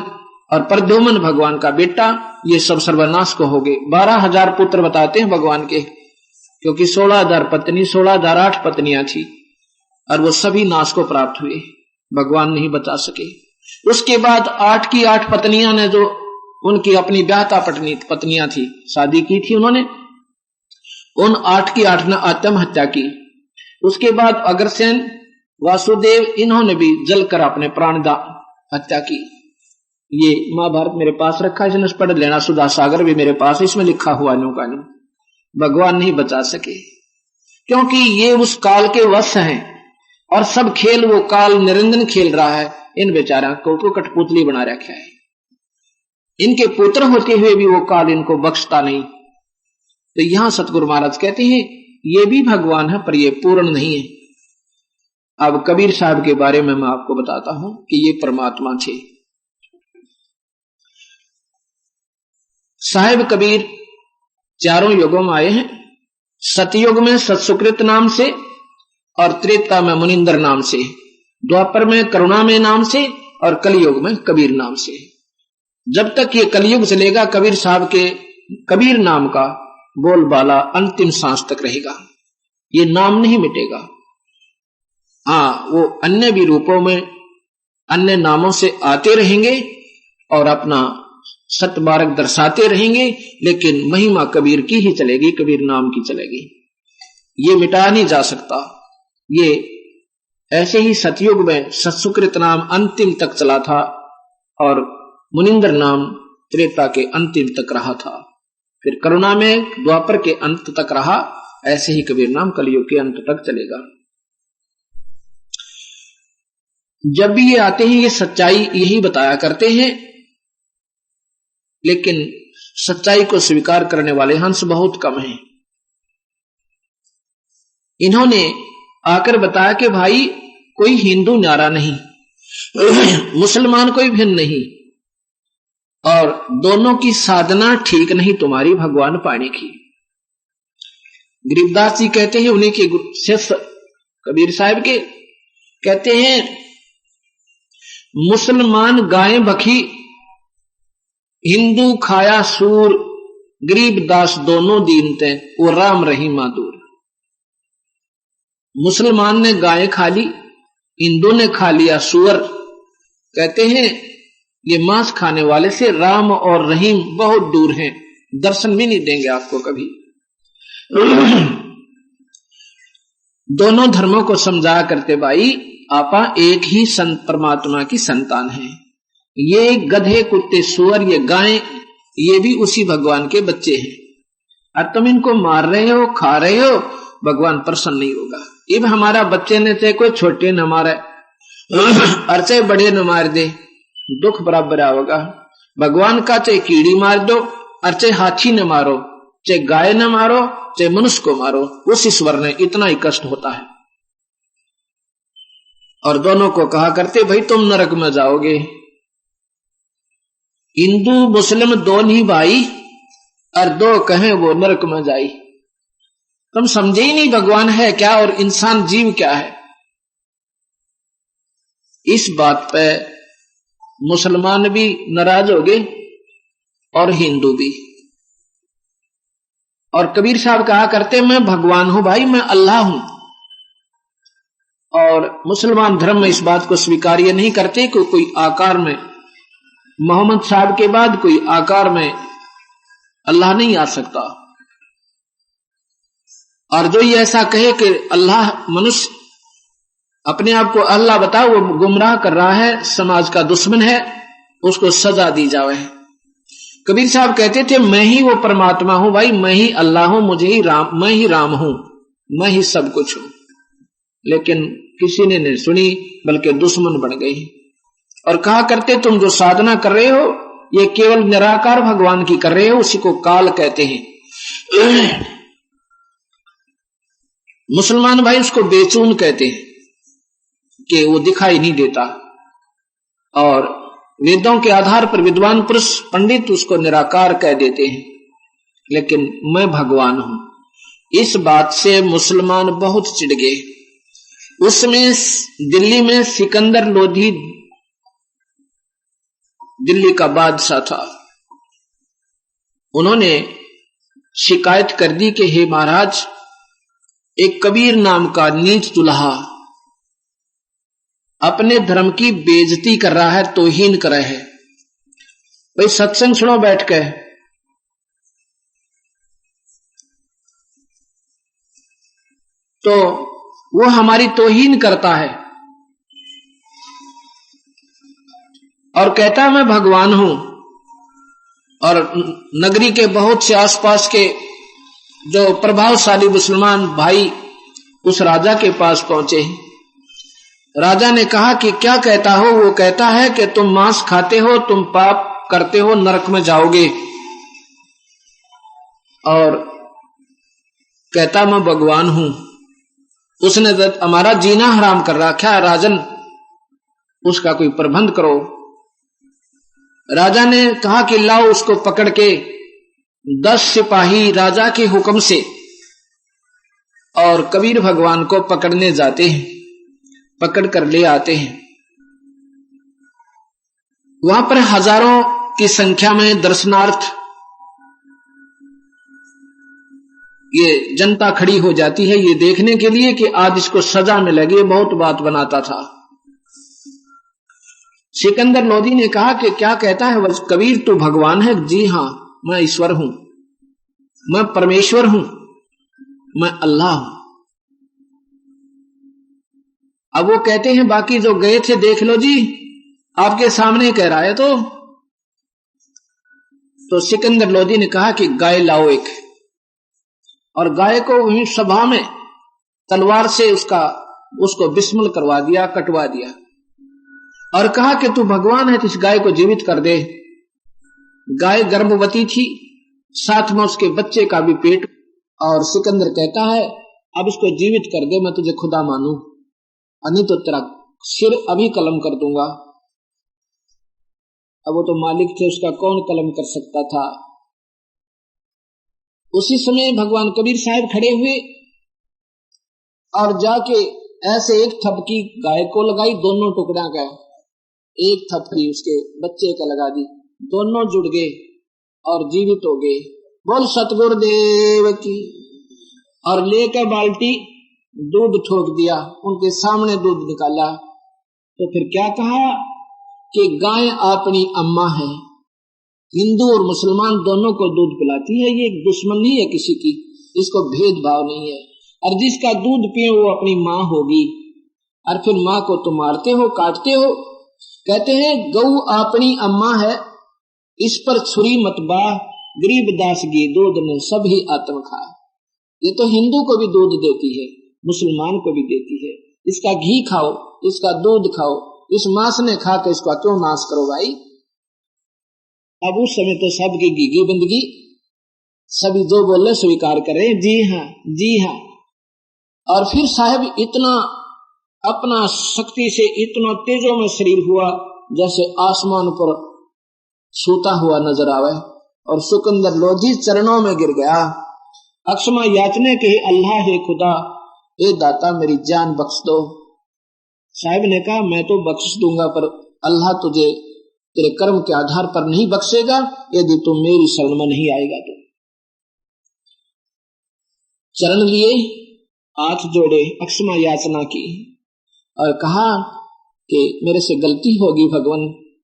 और प्रद्युम्न भगवान का बेटा, ये सब सर्वनाश को हो गए। 12,000 पुत्र बताते हैं भगवान के, क्योंकि 16,000 पत्नी, 16,008 पत्नियां थी, और वो सभी नाश को प्राप्त हुए, भगवान नहीं बचा सके। उसके बाद 8 की 8 पत्नियां ने, जो उनकी अपनी ब्याहता पत्नियां थी, शादी की थी उन्होंने, उन 8 की 8 ने आत्महत्या की। उसके बाद अग्रसेन, वासुदेव, इन्होंने भी जलकर अपने प्राण हत्या की। ये महाभारत मेरे पास रखा है, इसने पढ़ लेना। सुधा सागर भी मेरे पास, इसमें लिखा हुआ न्यू का न्यू। भगवान नहीं बचा सके, क्योंकि ये उस काल के वश हैं, और सब खेल वो काल निरंजन खेल रहा है। इन बेचारा को कठपुतली बना रखा है। इनके पुत्र होते हुए भी वो काल इनको बख्शता नहीं। तो यहां सतगुरु महाराज कहते हैं ये भी भगवान है, पर ये पूर्ण नहीं है। अब कबीर साहब के बारे में मैं आपको बताता हूं कि ये परमात्मा थे। साहिब कबीर 4 युगों में आए हैं। सतयुग में सत्सुकृत नाम से, और त्रेता में मुनिंदर नाम से, द्वापर में करुणा में नाम से, और कलयुग में कबीर नाम से। जब तक ये कलयुग चलेगा, कबीर साहब के कबीर नाम का बोलबाला अंतिम सांस तक रहेगा। ये नाम नहीं मिटेगा। हाँ, वो अन्य भी रूपों में अन्य नामों से आते रहेंगे और अपना सतबारक दर्शाते रहेंगे, लेकिन महिमा कबीर की ही चलेगी, कबीर नाम की चलेगी। ये मिटा नहीं जा सकता। ये ऐसे ही सतयुग में सत्सुकृत नाम अंतिम तक चला था, और मुनिंदर नाम त्रेता के अंतिम तक रहा था, फिर करुणा में द्वापर के अंत तक रहा। ऐसे ही कबीर नाम कलयुग के अंत तक चलेगा। जब भी ये आते हैं, ये सच्चाई यही बताया करते हैं, लेकिन सच्चाई को स्वीकार करने वाले हंस बहुत कम हैं। इन्होंने आकर बताया कि भाई कोई हिंदू न्यारा नहीं, मुसलमान कोई भिन्न नहीं, और दोनों की साधना ठीक नहीं तुम्हारी भगवान पाने की। गरीबदास जी कहते हैं, उन्हीं के शिष्य कबीर साहब के, कहते हैं मुसलमान गायें बखी, हिंदू खाया सूर, गरीबदास दोनों दीन थे, वो राम रही मादूर। मुसलमान ने गाय खा ली, हिंदू ने खा लिया सूअर। कहते हैं ये मांस खाने वाले से राम और रहीम बहुत दूर हैं, दर्शन भी नहीं देंगे आपको कभी। दोनों धर्मों को समझा करते भाई आपा एक ही संत परमात्मा की संतान है। ये गधे कुत्ते सूअर ये गाय ये भी उसी भगवान के बच्चे हैं, और तुम इनको मार रहे हो खा रहे हो, भगवान प्रसन्न नहीं होगा। अब हमारा बच्चे ने चाहे कोई छोटे न मारे और चाहे बड़े न मार दे, दुख बराबर होगा। भगवान का चाहे कीड़ी मार दो और चाहे हाथी न मारो, चाहे गाय न मारो, चाहे मनुष्य को मारो, उस ईश्वर ने इतना ही कष्ट होता है। और दोनों को कहा करते भाई तुम नरक में जाओगे। हिंदू मुस्लिम दो नहीं भाई, और दो कहें वो नरक में जाई। तुम समझे ही नहीं भगवान है क्या और इंसान जीव क्या है। इस बात पे मुसलमान भी नाराज हो गए और हिंदू भी। और कबीर साहब कहा करते मैं भगवान हूं भाई, मैं अल्लाह हूं। और मुसलमान धर्म में इस बात को स्वीकार्य नहीं करते कि कोई आकार में मोहम्मद साहब के बाद कोई आकार में अल्लाह नहीं आ सकता। और जो ये ऐसा कहे कि अल्लाह मनुष्य अपने आप को अल्लाह बताओ, वो गुमराह कर रहा है, समाज का दुश्मन है, उसको सजा दी जावे। कबीर साहब कहते थे मैं ही वो परमात्मा हूं भाई, मैं ही अल्लाह हूं, मुझे ही राम, मैं ही राम हूं, मैं ही सब कुछ हूं। लेकिन किसी ने नहीं सुनी, बल्कि दुश्मन बन गई। और कहा करते तुम जो साधना कर रहे हो ये केवल निराकार भगवान की कर रहे हो, उसी को काल कहते हैं। मुसलमान भाई उसको बेचून कहते हैं कि वो दिखाई नहीं देता। और वेदों के आधार पर विद्वान पुरुष पंडित उसको निराकार कह देते हैं। लेकिन मैं भगवान हूं, इस बात से मुसलमान बहुत चिढ़ गए। उसमें दिल्ली में सिकंदर लोधी दिल्ली का बादशाह था, उन्होंने शिकायत कर दी कि हे महाराज, एक कबीर नाम का नीच दुल्हा अपने धर्म की बेइज्जती कर रहा है, तौहीन कर रहा है। भाई सत्संग सुनो बैठ के। तो वो हमारी तौहीन करता है और कहता है मैं भगवान हूं। और नगरी के बहुत से आसपास के जो प्रभावशाली मुसलमान भाई उस राजा के पास पहुंचे। राजा ने कहा कि क्या कहता हो? वो कहता है कि तुम मांस खाते हो, तुम पाप करते हो, नरक में जाओगे। और कहता मैं भगवान हूं। उसने हमारा जीना हराम कर रखा है राजन, उसका कोई प्रबंध करो। राजा ने कहा कि लाओ उसको पकड़ के। 10 सिपाही राजा के हुक्म से और कबीर भगवान को पकड़ने जाते हैं, पकड़ कर ले आते हैं। वहां पर हजारों की संख्या में दर्शनार्थ ये जनता खड़ी हो जाती है ये देखने के लिए कि आज इसको सजा मिलेगी। बहुत बात बनाता था। सिकंदर लोधी ने कहा कि क्या कहता है वह कबीर, तू भगवान है? जी हां, मैं ईश्वर हूं, मैं परमेश्वर हूं, मैं अल्लाह हूं। अब वो कहते हैं बाकी जो गए थे देख लो जी, आपके सामने कह रहा है। तो सिकंदर लोधी ने कहा कि गाय लाओ एक, और गाय को वहीं सभा में तलवार से उसको बिस्मिल करवा दिया, कटवा दिया, और कहा कि तू भगवान है तो इस गाय को जीवित कर दे। गाय गर्भवती थी, साथ में उसके बच्चे का भी पेट। और सिकंदर कहता है अब इसको जीवित कर दे, मैं तुझे खुदा मानू, नहीं तो तेरा सिर अभी कलम कर दूंगा। अब वो तो मालिक थे, उसका कौन कलम कर सकता था। उसी समय भगवान कबीर साहब खड़े हुए और जाके ऐसे एक थपकी गाय को लगाई, दोनों टुकड़ा का एक थपकी उसके बच्चे का लगा दी, दोनों जुड़ गए और जीवित हो गए। बोल सतगुरुदेव की। और लेकर बाल्टी दूध ठोक दिया, उनके सामने दूध निकाला। तो फिर क्या कहा कि गाय अपनी अम्मा है, हिंदू और मुसलमान दोनों को दूध पिलाती है, ये दुश्मन नहीं है किसी की, इसको भेदभाव नहीं है। और जिसका दूध पिए वो अपनी माँ होगी। और फिर माँ को तो मारते हो, काटते हो। कहते हैं गऊ अपनी अम्मा है, इस पर छुरी मत बा, गरीब दास गी दूध ने सभी आत्म खा। ये तो हिंदू को भी दूध देती है, मुसलमान को भी देती है। इसका घी खाओ, इसका दूध खाओ, इस मांस ने खा के इसका क्यों नाश करो भाई। अब उस समय तो सबकी घी बंदगी, सभी जो बोले स्वीकार करें, जी हाँ जी हाँ। और फिर साहब इतना अपना शक्ति से इतना तेजों में शरीर हुआ जैसे आसमान पर सोता हुआ नजर आवे। और सिकंदर लोधी चरणों में गिर गया, अक्षमा याचने के अल्लाह है खुदा, ए दाता मेरी जान बख्श दो। साहिब ने कहा मैं तो बख्श दूंगा, पर अल्लाह तुझे तेरे कर्म के आधार पर नहीं बख्शेगा यदि तू मेरी शरण में नहीं आएगा। तो चरण लिए, हाथ जोड़े, अक्षमा याचना की और कहा कि मेरे से गलती होगी भगवान,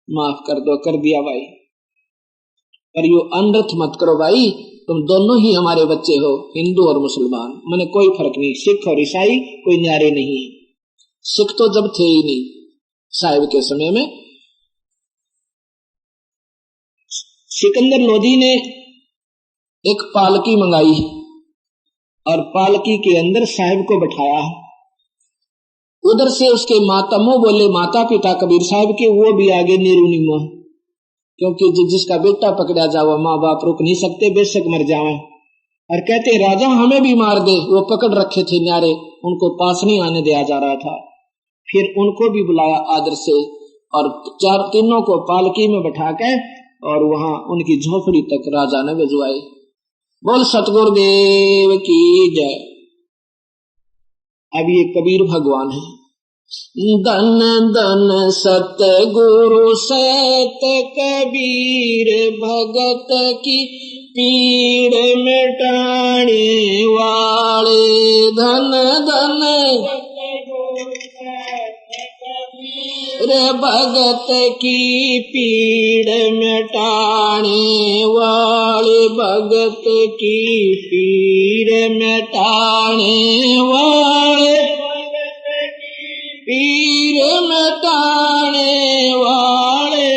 माफ कर दो। कर दिया भाई, पर यो अनर्थ मत करो भाई, तुम दोनों ही हमारे बच्चे हो, हिंदू और मुसलमान, मैंने कोई फर्क नहीं, सिख और ईसाई कोई न्यारे नहीं है। सिख तो जब थे ही नहीं साहिब के समय में। सिकंदर लोधी ने एक पालकी मंगाई और पालकी के अंदर साहिब को बैठाया। उधर से उसके मातामो बोले, माता पिता कबीर साहब के, वो भी आगे निरुनिमो, क्योंकि जिसका बेटा पकड़ा जावा माँ बाप रुक नहीं सकते, बेशक मर जावे। और कहते राजा हमें भी मार दे, वो पकड़ रखे थे न्यारे, उनको पास नहीं आने दिया जा रहा था। फिर उनको भी बुलाया आदर से और तीनों को पालकी में बैठा के और वहां उनकी झोपड़ी तक राजा ने भिजवाए। बोल सतगुरुदेव की जय। अब ये कबीर भगवान है। धन धन सतगुरु सत कबीर भगत की पीड़ मिटाने वाले। धन धन रे भगत की पीड़ मिटाने वाले, भगत की पीड़ मिटाने वाले, पीर मिटाने वाले।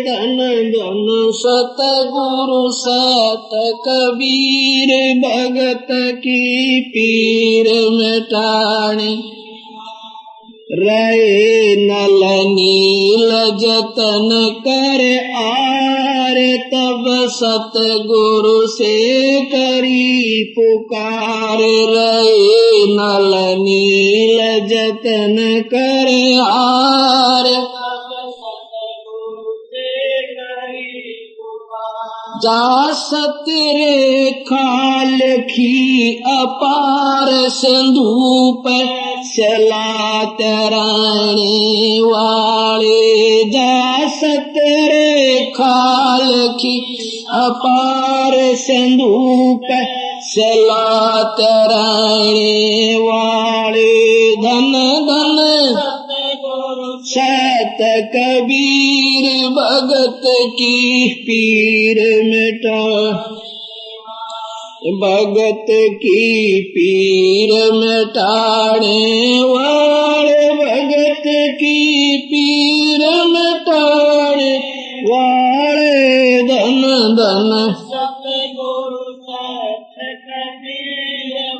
धन धन सतगुरु सत कबीर भगत की पीर मिटाने। रहे नल नील जतन कर आर, तब सतगुरु से करी पुकार। रहे नल नील जतन कर आर, जा सतरे खाल खी अपार, सिंधु पर चला तराने वाले। जा सतरे खाल खी अपार, सिंधु पर चला तराने वाले। धन धन सत कबीर भगत की पीर मिटा, भगत की पीर मिटाने वाले। भगत की पीर मिटाने वाले। धन धन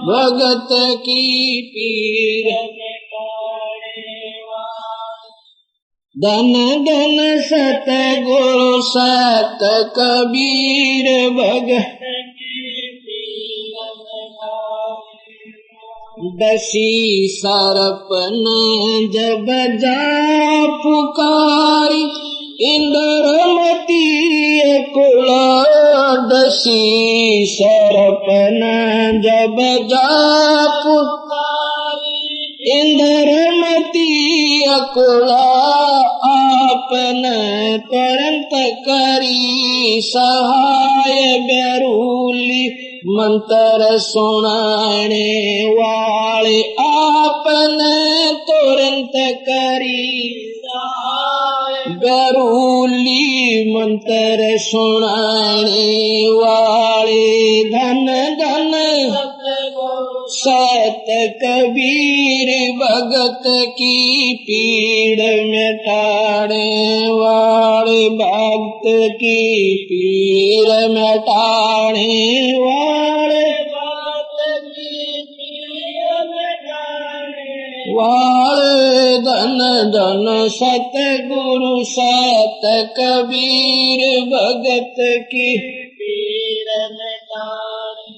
भगत की पीर। धन धन सतगुरु सत कबीर भगत। दसी सरपन जब जा पुकारी इंद्रमती कुला दसी सरपन जब जा पुकारी इंद्रमती कुला आपन तुरंत करी सहाय बेरूली मंत्र सुनाने वाले आपन तुरंत करी बेरूली मंत्र सुनाने वाले धन धन सत कबीर भगत की पीड़ मिटाने वाले भक्त की पीड़ मिटाने वाले भक्त की पीड़ मिटाने वाले धन धन सत गुरु सत कबीर भगत की पीड़ मिटाने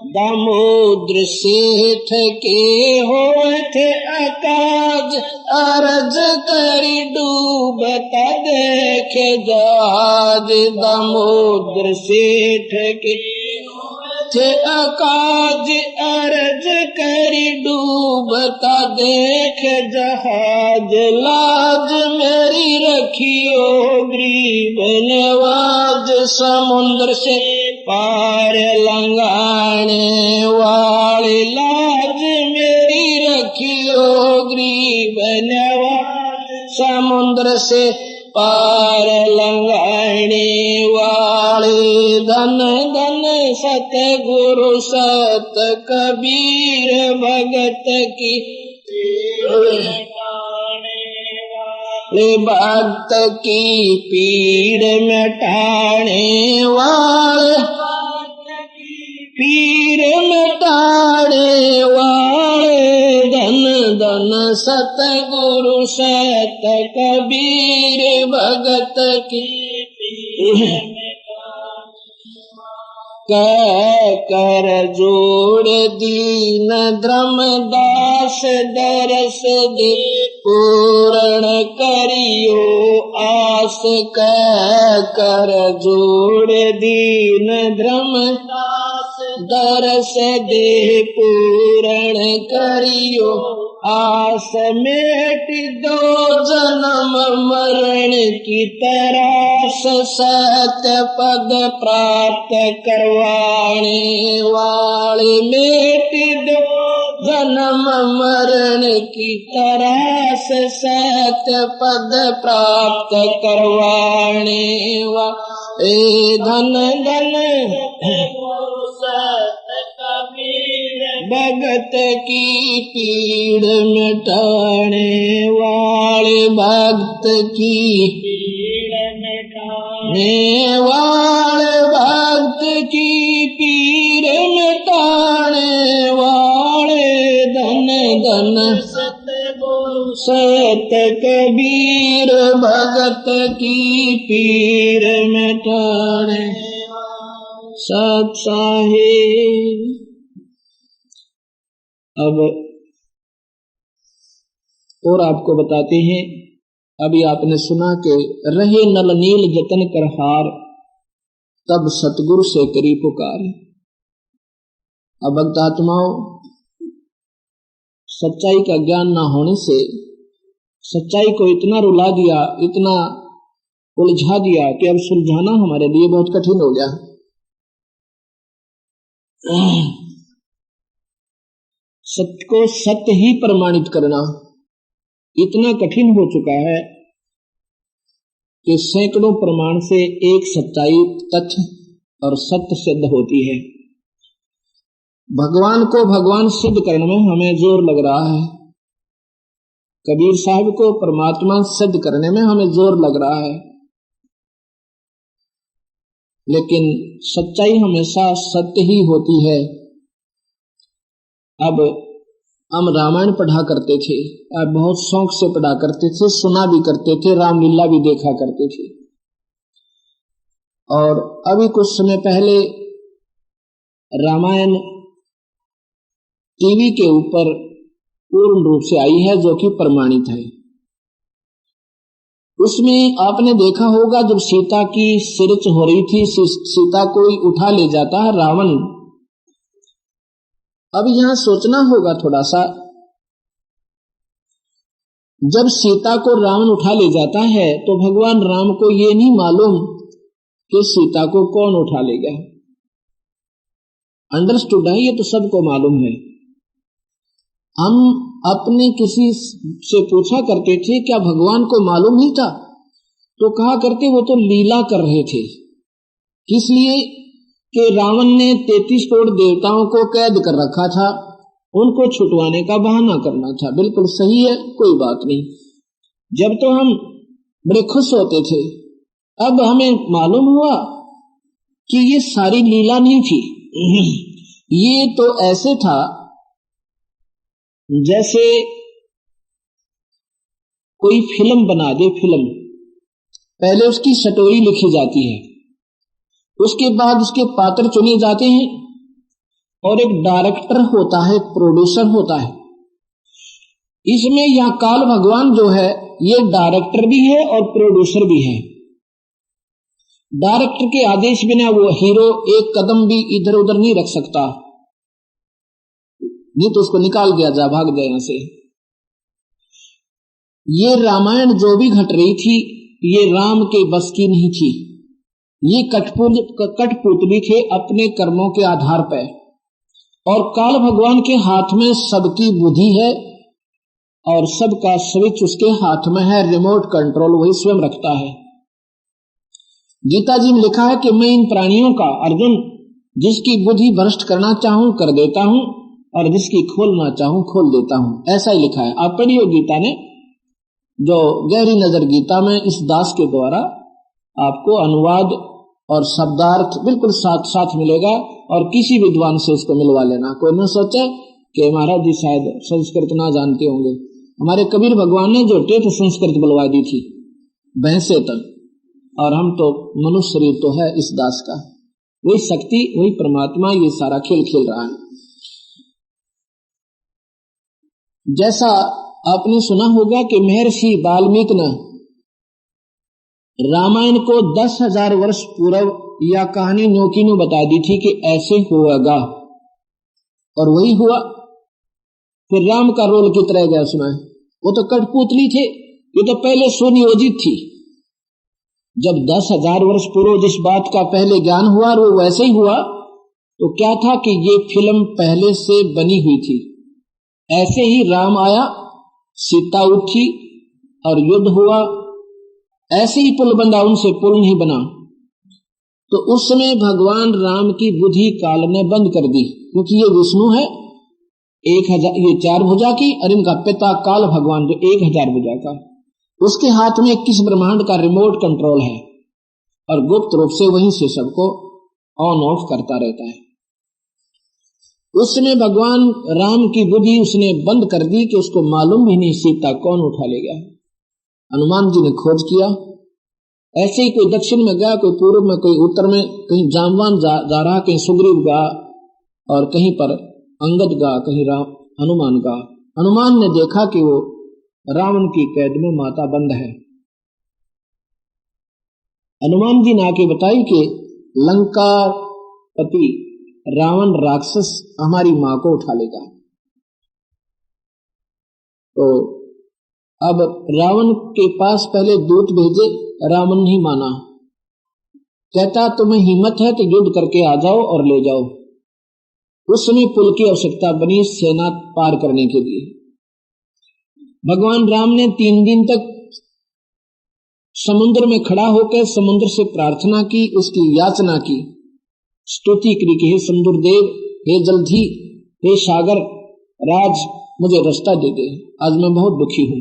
दामोदर सेठ के होठ आकाज अर्ज करी डूबता देख जहाज दामोदर सेठ के होठ आकाज अर्ज करी डूबता देख जहाज लाज मेरी रखियो गरीब नवाज समुद्र से पार लंगाने वाले लाज मेरी रखियो गरीब नवाज समुद्र से पार लंगाने वाले धन धन सत गुरु सत कबीर भगत की भक्त की पीड़ मिटाने वाले पीर मिटाने वाले धन धन सत गुरु सत कबीर भगत की कर जोड़ दीन धर्मदास दरस दे पूर्ण करियो आस कर जोड़ दीन धर्मदास दरस दे पूर्ण करियो आस मेट दो जन्म मरण की तरास सत्य पद प्राप्त करवाने वाले मेट दो जन्म मरण की तरास सत्य पद प्राप्त करवाने वाले धन धन भगत की पीड़ मिटाने वाले भक्त की पीड़ मिटाने वाले भक्त की पीड़ मिटाने वाले धन धन सत कबीर भगत की पीड़ मिटाने सत साहिब। अब और आपको बताते हैं, अभी आपने सुना कि रहे नल नील जतन कर हार तब सतगुरु से करी पुकार। अब भक्तात्माओं, सच्चाई का ज्ञान न होने से सच्चाई को इतना रुला दिया, इतना उलझा दिया कि अब सुलझाना हमारे लिए बहुत कठिन हो गया। सत्य को सत्य ही प्रमाणित करना इतना कठिन हो चुका है कि सैकड़ों प्रमाण से एक सच्चाई तथ्य और सत्य सिद्ध होती है। भगवान को भगवान सिद्ध करने में हमें जोर लग रहा है, कबीर साहब को परमात्मा सिद्ध करने में हमें जोर लग रहा है, लेकिन सच्चाई हमेशा सत्य ही होती है। अब हम रामायण पढ़ा करते थे, अब बहुत शौक से पढ़ा करते थे, सुना भी करते थे, रामलीला भी देखा करते थे। और अभी कुछ समय पहले रामायण टीवी के ऊपर पूर्ण रूप से आई है, जो कि प्रमाणित है। उसमें आपने देखा होगा जब सीता की सिरच हो रही थी, सीता को ही उठा ले जाता है रावण। अब यहां सोचना होगा थोड़ा सा, जब सीता को रावण उठा ले जाता है तो भगवान राम को ये नहीं मालूम कि सीता को कौन उठा ले गया। अंडरस्टूड है, ये तो सबको मालूम है। हम अपने किसी से पूछा करते थे क्या भगवान को मालूम नहीं था, तो कहा करते वो तो लीला कर रहे थे। किस लिए कि रावण ने 33 करोड़ देवताओं को कैद कर रखा था, उनको छुटवाने का बहाना करना था। बिल्कुल सही है, कोई बात नहीं। जब तो हम बड़े खुश होते थे, अब हमें मालूम हुआ कि ये सारी लीला नहीं थी। ये तो ऐसे था जैसे कोई फिल्म बना दे। फिल्म पहले उसकी स्टोरी लिखी जाती है, उसके बाद उसके पात्र चुने जाते हैं और एक डायरेक्टर होता है, एक प्रोड्यूसर होता है। इसमें यह काल भगवान जो है ये डायरेक्टर भी है और प्रोड्यूसर भी है। डायरेक्टर के आदेश बिना वो हीरो एक कदम भी इधर उधर नहीं रख सकता, नहीं तो उसको निकाल दिया जा, भाग जाए यहां से। ये रामायण जो भी घट रही थी ये राम के बस की नहीं थी। ये कठपुतली थे अपने कर्मों के आधार पर, और काल भगवान के हाथ में सबकी बुद्धि है और सबका स्विच उसके हाथ में है, रिमोट कंट्रोल वही स्वयं रखता है। गीता जी में लिखा है कि मैं इन प्राणियों का, अर्जुन, जिसकी बुद्धि भ्रष्ट करना चाहूं कर देता हूं और जिसकी खोलना चाहूं खोल देता हूं। ऐसा ही लिखा है, आप पढ़िए गीता ने। जो गहरी नजर गीता में इस दास के द्वारा आपको अनुवाद और शब्दार्थ बिल्कुल साथ साथ मिलेगा, और किसी विद्वान से इसको मिलवा लेना। कोई न सोचे कि महाराज जी शायद संस्कृत ना जानते होंगे। हमारे कबीर भगवान ने जो टेट संस्कृत बुलवा दी थी भैंसे तक, और हम तो मनुष्य शरीर तो है इस दास का। वही शक्ति, वही परमात्मा ये सारा खेल खेल रहा है। जैसा आपने सुना होगा कि महर्षि वाल्मीकि ने रामायण को 10,000 वर्ष पूर्व या कहानी नोकीनो बता दी थी कि ऐसे होगा, और वही हुआ। फिर राम का रोल कित रह गया उसमें? वो तो कठपुतली थे, ये तो पहले सुनियोजित थी। जब 10,000 वर्ष पूर्व जिस बात का पहले ज्ञान हुआ और वो वैसे ही हुआ, तो क्या था कि ये फिल्म पहले से बनी हुई थी। ऐसे ही राम आया, सीता उठी और युद्ध हुआ, ऐसे ही पुल बंधा, उनसे पुल नहीं बना। तो उस समय भगवान राम की बुद्धि काल ने बंद कर दी, क्योंकि ये विष्णु है 1000, ये 4 भुजा की, और इनका पिता काल भगवान जो 1000 भुजा का, उसके हाथ में 21 ब्रह्मांड का रिमोट कंट्रोल है, और गुप्त रूप से वहीं से सबको ऑन ऑफ करता रहता है। उस समय भगवान राम की बुद्धि उसने बंद कर दी कि उसको मालूम भी नहीं सीता कौन उठा ले गया। हनुमान जी ने खोज किया, ऐसे ही कोई दक्षिण में गया, कोई पूर्व में, कोई उत्तर में, कहीं जामवान जा रहा, कहीं सुग्रीव गा, और कहीं पर अंगद गा, कहीं हनुमान गा। हनुमान ने देखा कि वो रावण की कैद में माता बंद है। हनुमान जी ने आके बताई कि लंका पति रावण राक्षस हमारी मां को उठा लेगा। तो अब रावण के पास पहले दूत भेजे, रावण नहीं माना, कहता तुम्हें हिम्मत है तो युद्ध करके आ जाओ और ले जाओ। उस समय पुल की आवश्यकता बनी सेना पार करने के लिए। भगवान राम ने 3 दिन तक समुद्र में खड़ा होकर समुद्र से प्रार्थना की, उसकी याचना की, स्तुति करी कि हे समुद्र देव, हे जलधि, हे सागर राज, मुझे रास्ता दे दे, आज मैं बहुत दुखी हूं।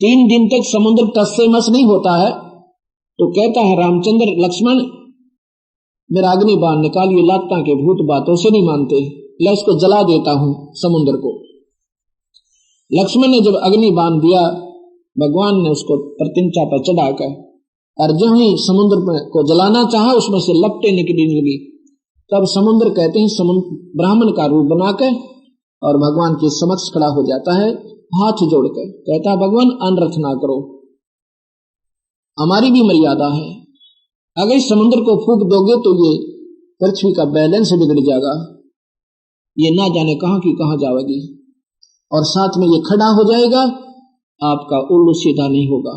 3 दिन तक समुद्र टस से मस नहीं होता है। तो कहता है रामचंद्र, लक्ष्मण मेरा अग्नि बाण निकाल, ये लाता के भूत बातों से नहीं मानते, ला इसको जला देता हूं समुद्र को। लक्ष्मण ने जब अग्नि बाण दिया, भगवान ने उसको प्रतिंचा पर चढ़ाकर, और जो ही समुद्र को जलाना चाहा उसमें से लपटें निकलने लगी। तब समुद्र कहते हैं ब्राह्मण का रूप बनाकर और भगवान के समक्ष खड़ा हो जाता है हाथ जोड़कर, कहता है भगवान अनर्थ ना करो, हमारी भी मर्यादा है, अगर इस समुद्र को फूंक दोगे तो ये पृथ्वी का बैलेंस बिगड़ जाएगा, ये ना जाने कहां की कहां जाएगी, और साथ में ये खड़ा हो जाएगा, आपका उल्लू सीधा नहीं होगा।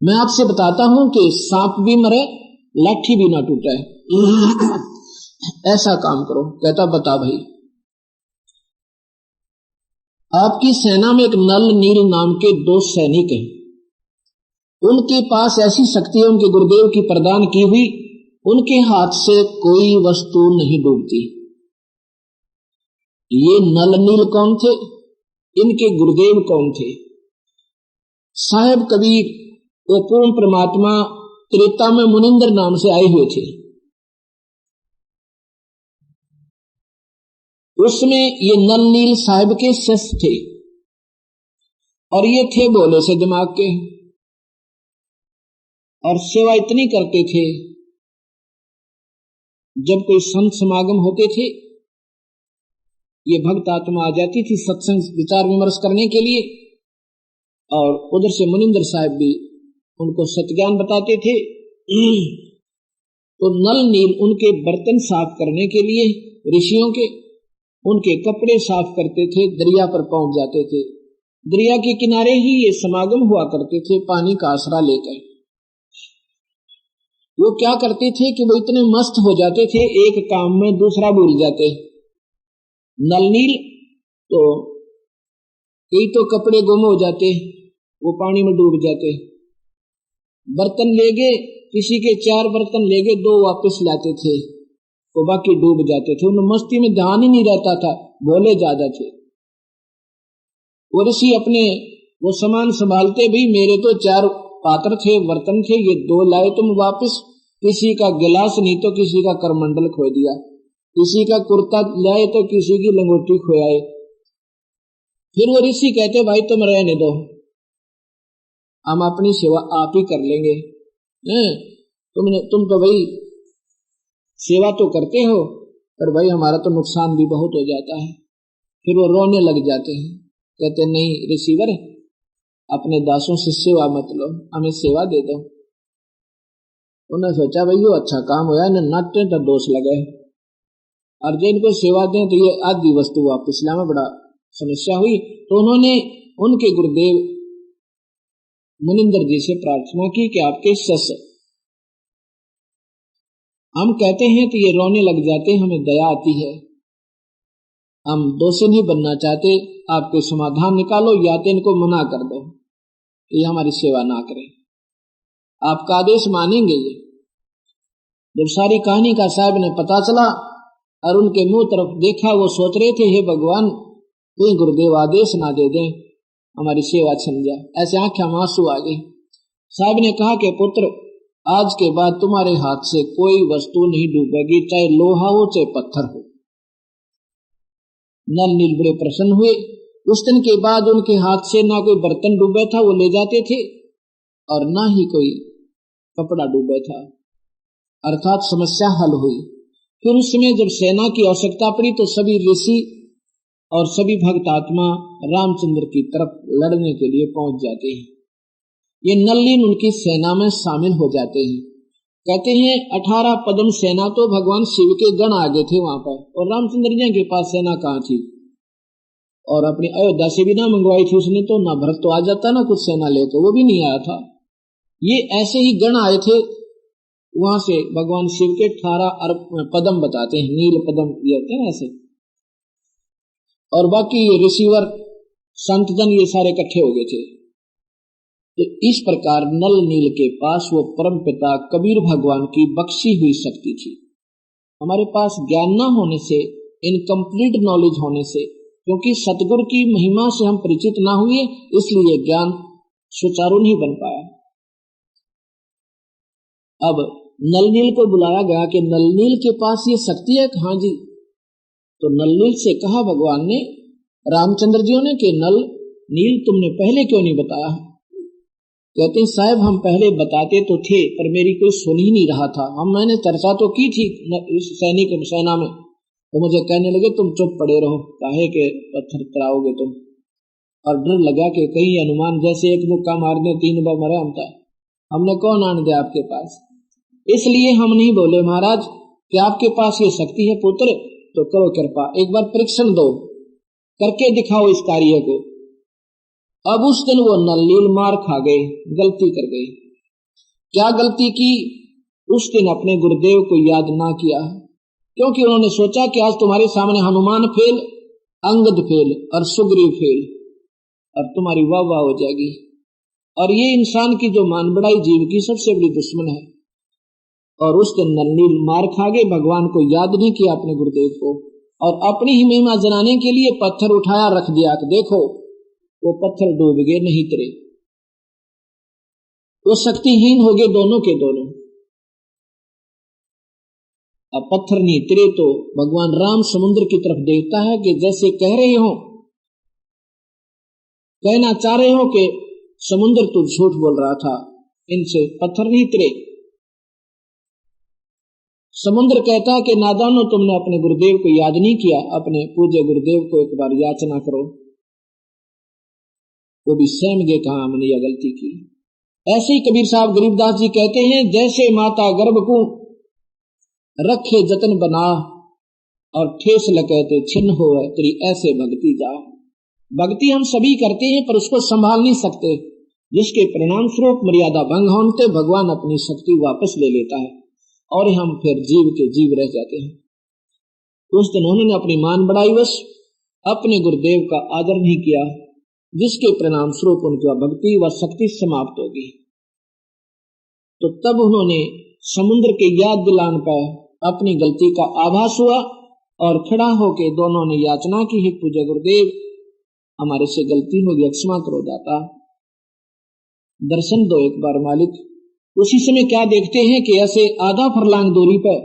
मैं आपसे बताता हूं कि सांप भी मरे लाठी भी ना टूटे, ऐसा काम करो। कहता बता भाई। आपकी सेना में एक नल नील नाम के 2 सैनिक हैं, उनके पास ऐसी शक्ति है उनके गुरुदेव की प्रदान की हुई, उनके हाथ से कोई वस्तु नहीं डूबती। ये नल नील कौन थे, इनके गुरुदेव कौन थे? साहेब कबीर वो पूर्ण परमात्मा त्रेता में मुनिंदर नाम से आए हुए थे। उसमें ये नल नील साहिब के शिष्य थे, और ये थे भोले से दिमाग के, और सेवा इतनी करते थे, जब कोई संत समागम होते थे, ये भक्त आत्मा आ जाती थी सत्संग विचार विमर्श करने के लिए, और उधर से मुनिंदर साहब भी उनको सत्ज्ञान बताते थे। तो नल नील उनके बर्तन साफ करने के लिए ऋषियों के, उनके कपड़े साफ करते थे, दरिया पर पहुंच जाते थे। दरिया के किनारे ही ये समागम हुआ करते थे पानी का आसरा लेकर। वो क्या करते थे कि वो इतने मस्त हो जाते थे, एक काम में दूसरा भूल जाते। नल नील तो कई तो कपड़े गुम हो जाते, वो पानी में डूब जाते। बर्तन ले गए, किसी के 4 बर्तन ले गए, 2 वापस लाते थे, तो बाकी डूब जाते थे। उन मस्ती में ध्यान ही नहीं रहता था, भोले ज्यादा थे। वो ऋषि अपने वो सामान संभालते, भी मेरे तो 4 पात्र थे, बर्तन थे, ये 2 लाए तुम वापस। किसी का गिलास नहीं तो किसी का करमंडल खो दिया, किसी का कुर्ता लाए तो किसी की लंगोटी खोयाए। फिर वो ऋषि कहते भाई तुम रहने दो, हम अपनी सेवा आप ही कर लेंगे। तुम तो भाई सेवा तो करते हो, पर भाई हमारा तो नुकसान भी बहुत हो जाता है। फिर वो रोने लग जाते हैं, कहते नहीं ऋषिवर, अपने दासों से सेवा मत लो, हमें सेवा दे दो। उन्होंने सोचा भाई वो अच्छा काम हुआ, इन्हें नाट्य तो दोष लगे, और जो इनको सेवा दें तो ये आधी वस्तु वापस लाने में बड़ा समस्या हुई। तो उन्होंने उनके गुरुदेव मुनिंदर जी से प्रार्थना की कि आपके शिष्य, हम कहते हैं तो ये रोने लग जाते, हमें दया आती है, हम दोषी नहीं बनना चाहते, आप कोई समाधान निकालो, या तो इनको मना कर दो कि हमारी सेवा ना करें, आपका आदेश मानेंगे ये। जब सारी कहानी का साहब ने पता चला और उनके मुंह तरफ देखा, वो सोच रहे थे हे भगवान कोई गुरुदेव आदेश ना दे दें, हमारी सेवा छिन जाए, ऐसे आंखें में आंसू आ गए। साहब ने कहा कि पुत्र आज के बाद तुम्हारे हाथ से कोई वस्तु नहीं डूबेगी, चाहे लोहा हो चाहे पत्थर हो। नल नील बड़े प्रसन्न हुए। उस दिन के बाद उनके हाथ से ना कोई बर्तन डूबे था वो ले जाते थे, और ना ही कोई कपड़ा डूबे था, अर्थात समस्या हल हुई। फिर उस समय जब सेना की आवश्यकता पड़ी तो सभी ऋषि और सभी भक्त आत्मा रामचंद्र की तरफ लड़ने के लिए पहुंच जाते हैं। ये नल नील उनकी सेना में शामिल हो जाते हैं। कहते हैं 18 पद्म सेना तो भगवान शिव के गण आगे थे वहां पर, और रामचंद्र जी के पास सेना कहाँ थी, और अपनी अयोध्या से भी ना मंगवाई थी उसने, तो ना भरत तो आ जाता ना कुछ सेना लेकर, वो भी नहीं आया था। ये ऐसे ही गण आए थे वहां से। भगवान शिव के 18 पद्म बताते हैं, नील पद्म ये होते हैं ऐसे, और बाकी ये ऋषिवर संतजन ये सारे इकट्ठे हो गए थे। तो इस प्रकार नल नील के पास वो परम पिता कबीर भगवान की बख्शी हुई शक्ति थी। हमारे पास ज्ञान न होने से, इनकम्प्लीट नॉलेज होने से, क्योंकि सतगुरु की महिमा से हम परिचित ना हुए, इसलिए ज्ञान सुचारू नहीं बन पाया। अब नल नील को बुलाया गया कि नल नील के पास ये शक्ति है। हाँ जी। तो नल नील से कहा भगवान ने, रामचंद्र जी ने, कि नल नील तुमने पहले क्यों नहीं बताया? कहते हैं साहब हम पहले बताते तो थे, पर मेरी कोई सुन ही नहीं रहा था। मैंने चर्चा तो की थी सेना में, तो मुझे कहने लगे तुम चुप पड़े रहो, काहे के पत्थर तराओगे तुम। और डर लगा कि कहीं हनुमान जैसे एक मुक्का मार दे 3 बार मरे हमने कौन आने दे आपके पास। इसलिए हम नहीं बोले महाराज कि आपके पास ये शक्ति है पुत्र, तो करो कृपा, एक बार परीक्षण दो, करके दिखाओ इस कार्य को। अब उस दिन वो नलनील मार खा गए, गलती कर गए। क्या गलती की? उस दिन अपने गुरुदेव को याद ना किया, क्योंकि उन्होंने सोचा कि आज तुम्हारे सामने हनुमान फेल, अंगद फेल और सुग्रीव फेल, अब तुम्हारी वाह वाह हो जाएगी। और ये इंसान की जो मान बढ़ाई जीव की सबसे बड़ी दुश्मन है। और उस दिन नलनील मार खा गए, भगवान को याद नहीं किया अपने गुरुदेव को, और अपनी ही महिमा जनाने के लिए पत्थर उठाया रख दिया कि देखो वो पत्थर डूब गए, नहीं तरे, वो शक्तिहीन हो गए दोनों के दोनों। अब पत्थर नहीं तरे तो भगवान राम समुद्र की तरफ देखता है कि जैसे कह रहे हो, कहना चाह रहे हो कि समुद्र तो झूठ बोल रहा था, इनसे पत्थर नहीं तरे। समुद्र कहता है कि नादानो तुमने अपने गुरुदेव को याद नहीं किया, अपने पूज्य गुरुदेव को एक बार याचना करो। वो भी सहम गए, कहा हमने यह गलती की। ऐसे ही कबीर साहब गरीबदास जी कहते हैं, जैसे माता गर्भ को रखे जतन बना और ठेस लगते छिन्न हो तेरी ऐसे भक्ति जा। भक्ति हम सभी करते हैं पर उसको संभाल नहीं सकते, जिसके परिणाम स्वरूप मर्यादा भंग होने भगवान अपनी शक्ति वापस ले लेता है और हम फिर जीव के जीव रह जाते हैं। उस दिन उन्होंने अपनी मान बढ़ाई वश अपने गुरुदेव का आदर नहीं किया, जिसके परिणाम स्वरूप उनकी भक्ति व शक्ति समाप्त होगी। तो तब उन्होंने समुद्र के याद दिलाने पर अपनी गलती का आभास हुआ और खड़ा होकर दोनों ने याचना की, हे पूज्य गुरुदेव हमारे से गलती हो गई, क्षमा करो दाता, दर्शन दो एक बार मालिक। उसी समय क्या देखते हैं कि ऐसे आधा फरलांग दूरी पर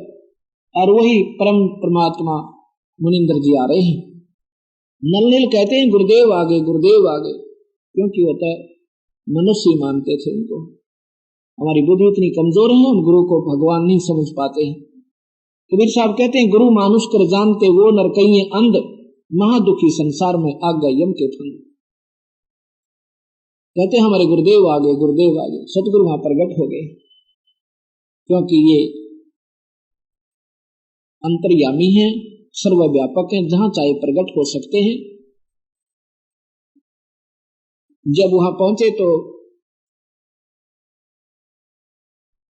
और वही परम परमात्मा मुनिंदर जी आ रहे हैं। नलनील कहते हैं गुरुदेव आगे, गुरुदेव आगे, क्योंकि होता है मनुष्य मानते थे उनको, हमारी बुद्धि इतनी कमजोर है हम गुरु को भगवान नहीं समझ पाते हैं। कबीर साहब कहते हैं गुरु मानुष कर जानते वो नरकइये अंध, महादुखी संसार में आज्ञा यम के फंद। कहते हमारे गुरुदेव आगे, गुरुदेव आगे, सतगुरु वहां प्रकट हो गए, क्योंकि ये अंतर्यामी हैं, सर्वव्यापक हैं, जहां चाहे प्रकट हो सकते हैं। जब वहां पहुंचे तो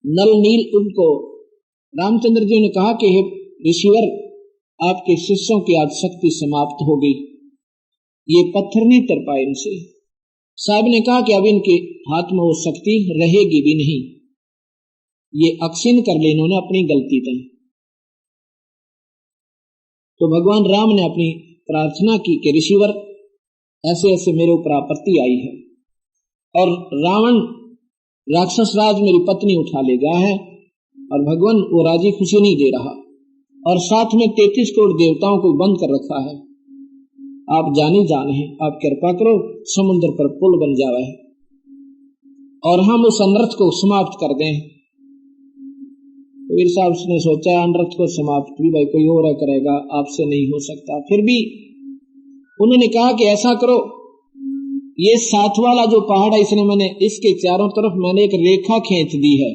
नल नील उनको रामचंद्र जी ने कहा कि हे ऋषिवर आपके शिष्यों की आज शक्ति समाप्त हो गई, ये पत्थर नहीं तर पाए इनसे। साहब ने कहा कि अब इनके हाथ में वो शक्ति रहेगी भी नहीं, ये अक्षीण कर ले इन्होंने अपनी गलती तक। तो भगवान राम ने अपनी प्रार्थना की कि ऋषिवर ऐसे ऐसे मेरे ऊपर आपत्ति आई है और रावण राक्षस राज मेरी पत्नी उठा ले गया है और भगवान वो राजी खुशी नहीं दे रहा और साथ में 33 करोड़ देवताओं को बंद कर रखा है। आप जानी जान है, आप कृपा करो समुद्र पर पुल बन जावा है और हम उस अनर्थ को समाप्त कर दें। कबीर साहब ने सोचा अनर्थ को समाप्त भी भाई कोई और करेगा, आपसे नहीं हो सकता। फिर भी उन्होंने कहा कि ऐसा करो, ये 7 वाला जो पहाड़ है इसने मैंने इसके चारों तरफ मैंने एक रेखा खींच दी है,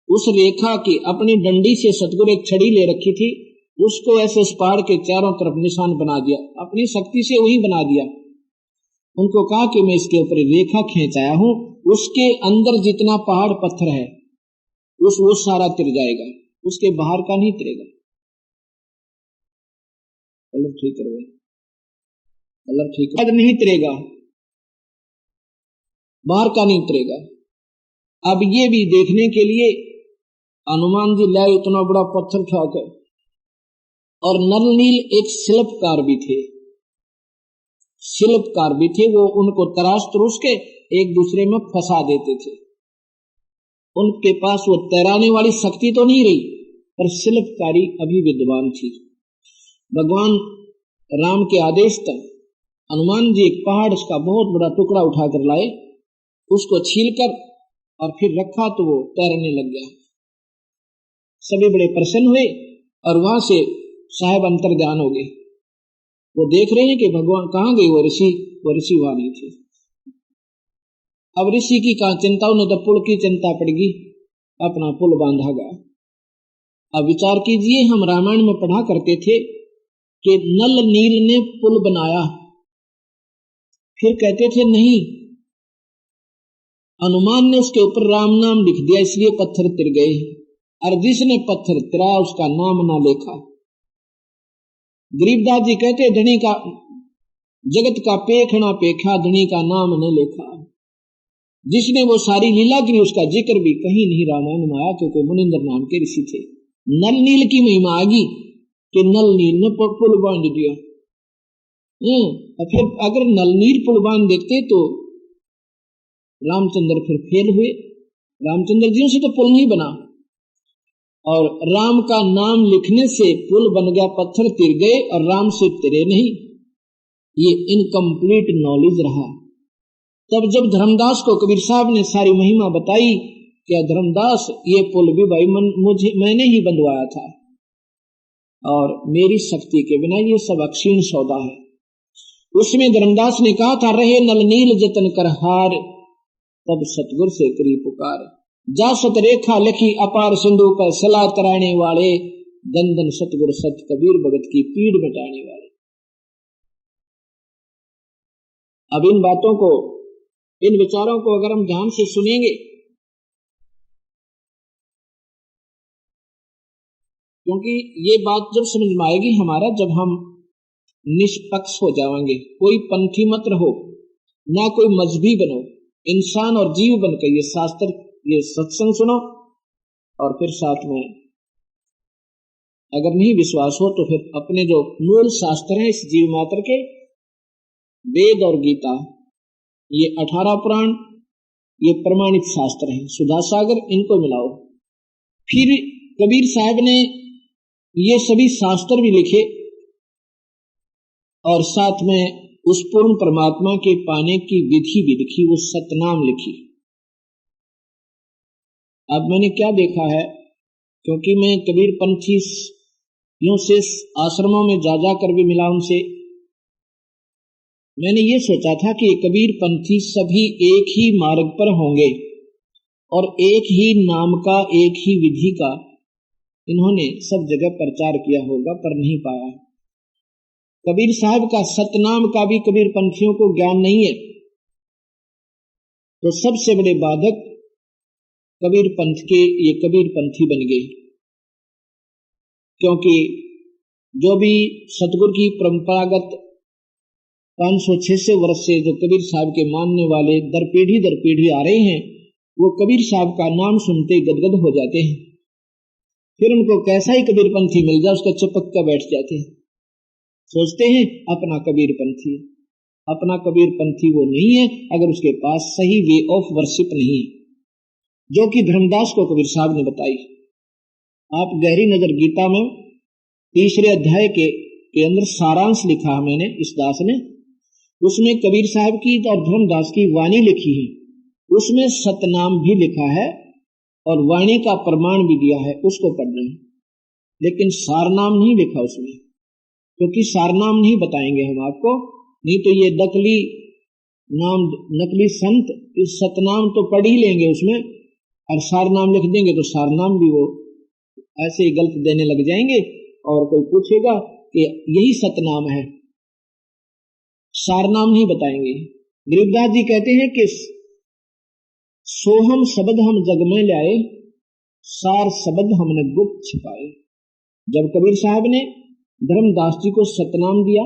उस रेखा की अपनी डंडी से सतगुरु एक छड़ी ले रखी थी, उसको ऐसे उस पहाड़ के चारों तरफ निशान बना दिया, अपनी शक्ति से वही बना दिया। उनको कहा कि मैं इसके ऊपर रेखा खींच आया हूं, उसके अंदर जितना पहाड़ पत्थर है वो सारा तिर जाएगा, उसके बाहर का नहीं तिरेगा। कलर ठीक करो, कलर ठीक नहीं तिरेगा, बाहर का नहीं उतरेगा। अब ये भी देखने के लिए हनुमान जी लाए इतना बड़ा पत्थर उठाकर, और नलनील एक शिल्पकार भी थे, शिल्पकार भी थे, वो उनको तराश तरूश के एक दूसरे में फंसा देते थे। उनके पास वो तैराने वाली शक्ति तो नहीं रही पर शिल्पकारी अभी विद्वान थी। भगवान राम के आदेश तक हनुमान जी एक पहाड़ उसका बहुत बड़ा टुकड़ा उठाकर लाए, उसको छीलकर और फिर रखा तो वो तैरने लग गया। सभी बड़े प्रसन्न हुए और वहां से साहब अंतर्ध्यान हो गए। वो देख रहे हैं कि भगवान कहाँ गए, वो ऋषि वहां नहीं थे। अब ऋषि की कहाँ चिंता, उन्हें तो पुल की चिंता पड़ गई, अपना पुल बांधा गया। अब विचार कीजिए, हम रामायण में पढ़ा करते थे कि नल नील ने पुल बनाया, फिर कहते थे नहीं, हनुमान ने उसके ऊपर राम नाम लिख दिया इसलिए पत्थर तिर गए, और जिसने पत्थर तिरा उसका नाम ना लेखा। गरीबदास जी कहते धनी का जगत का पेखना पेखा, धनी का नाम न लेखा। जिसने वो सारी लीला की उसका जिक्र भी कहीं नहीं रामायण में आया, क्योंकि मुनिंद्र नाम के ऋषि थे। नल नील की महिमा आ गई कि नल नील ने पुल बांध दिया। फिर अगर नल नील पुल बांध देते तो रामचंद्र फिर फेल हुए। रामचंद्र जी से तो पुल नहीं बना, और राम का नाम लिखने से पुल बन गया, पत्थर तिर गए और राम से तिरे नहीं। ये इनकम्प्लीट नॉलेज रहा। तब जब धर्मदास को कबीर साहब ने सारी महिमा बताई, क्या धर्मदास ये पुल भी भाई मैंने ही बंधवाया था, और मेरी शक्ति के बिना ये सब अक्षीण सौदा है। उसमें धर्मदास ने कहा था, रहे नल नील जतन कर हार, तब सतगुर से करी पुकार। जा सत रेखा लिखी अपार सिंधु पर, सला तराने वाले, दंदन सतगुर सत कबीर भगत की पीड़ मिटाने वाले। अब इन बातों को, इन विचारों को अगर हम ध्यान से सुनेंगे, क्योंकि ये बात जब समझ में आएगी हमारा, जब हम निष्पक्ष हो जाएंगे। कोई पंथी मत रहो, ना कोई मजहबी बनो, इंसान और जीव बनकर ये शास्त्र, ये सत्संग सुनो, और फिर साथ में अगर नहीं विश्वास हो तो फिर अपने जो मूल शास्त्र हैं इस जीव मात्र के, वेद और गीता, ये 18 पुराण, ये प्रमाणित शास्त्र हैं, सुधा सागर, इनको मिलाओ। फिर कबीर साहब ने ये सभी शास्त्र भी लिखे, और साथ में उस पूर्ण परमात्मा के पाने की विधि भी लिखी, वो सतनाम लिखी। अब मैंने क्या देखा है, क्योंकि मैं कबीर पंथियों से आश्रमों में जा कर भी मिला उनसे, मैंने ये सोचा था कि कबीर पंथी सभी एक ही मार्ग पर होंगे और एक ही नाम का, एक ही विधि का इन्होंने सब जगह प्रचार किया होगा, पर नहीं पाया। कबीर साहब का सतनाम का भी कबीर पंथियों को ज्ञान नहीं है, तो सबसे बड़े बाधक कबीर पंथ के ये कबीर पंथी बन गए। क्योंकि जो भी सतगुरु की परंपरागत 500-600 वर्ष से जो कबीर साहब के मानने वाले दर पीढ़ी आ रहे हैं, वो कबीर साहब का नाम सुनते ही गदगद हो जाते हैं। फिर उनको कैसा ही कबीर पंथी मिल जाए उसका चिपक कर बैठ जाते हैं, सोचते हैं अपना कबीर पंथी। अपना कबीर पंथी वो नहीं है अगर उसके पास सही वे ऑफ वर्शिप नहीं है, जो कि धर्मदास को कबीर साहब ने बताई। आप गहरी नजर गीता में 3रे अध्याय के अंदर सारांश लिखा है मैंने, इस दास ने, उसमें कबीर साहब की और धर्मदास की वाणी लिखी है, उसमें सतनाम भी लिखा है और वाणी का प्रमाण भी दिया है, उसको पढ़ना है। लेकिन सारनाम नहीं लिखा उसमें, क्योंकि सारनाम नहीं बताएंगे हम आपको, नहीं तो ये नकली नाम, नकली संत इस सतनाम तो पढ़ ही लेंगे उसमें, और सारनाम लिख देंगे तो सारनाम भी वो ऐसे ही गलत देने लग जाएंगे, और कोई पूछेगा कि यही सतनाम है, सारनाम नहीं बताएंगे। गरीबदास जी कहते हैं कि सोहम शब्द हम जग में लाए, सार शब्द हमने गुप्त छिपाए। जब कबीर साहब ने धर्मदास जी को सतनाम दिया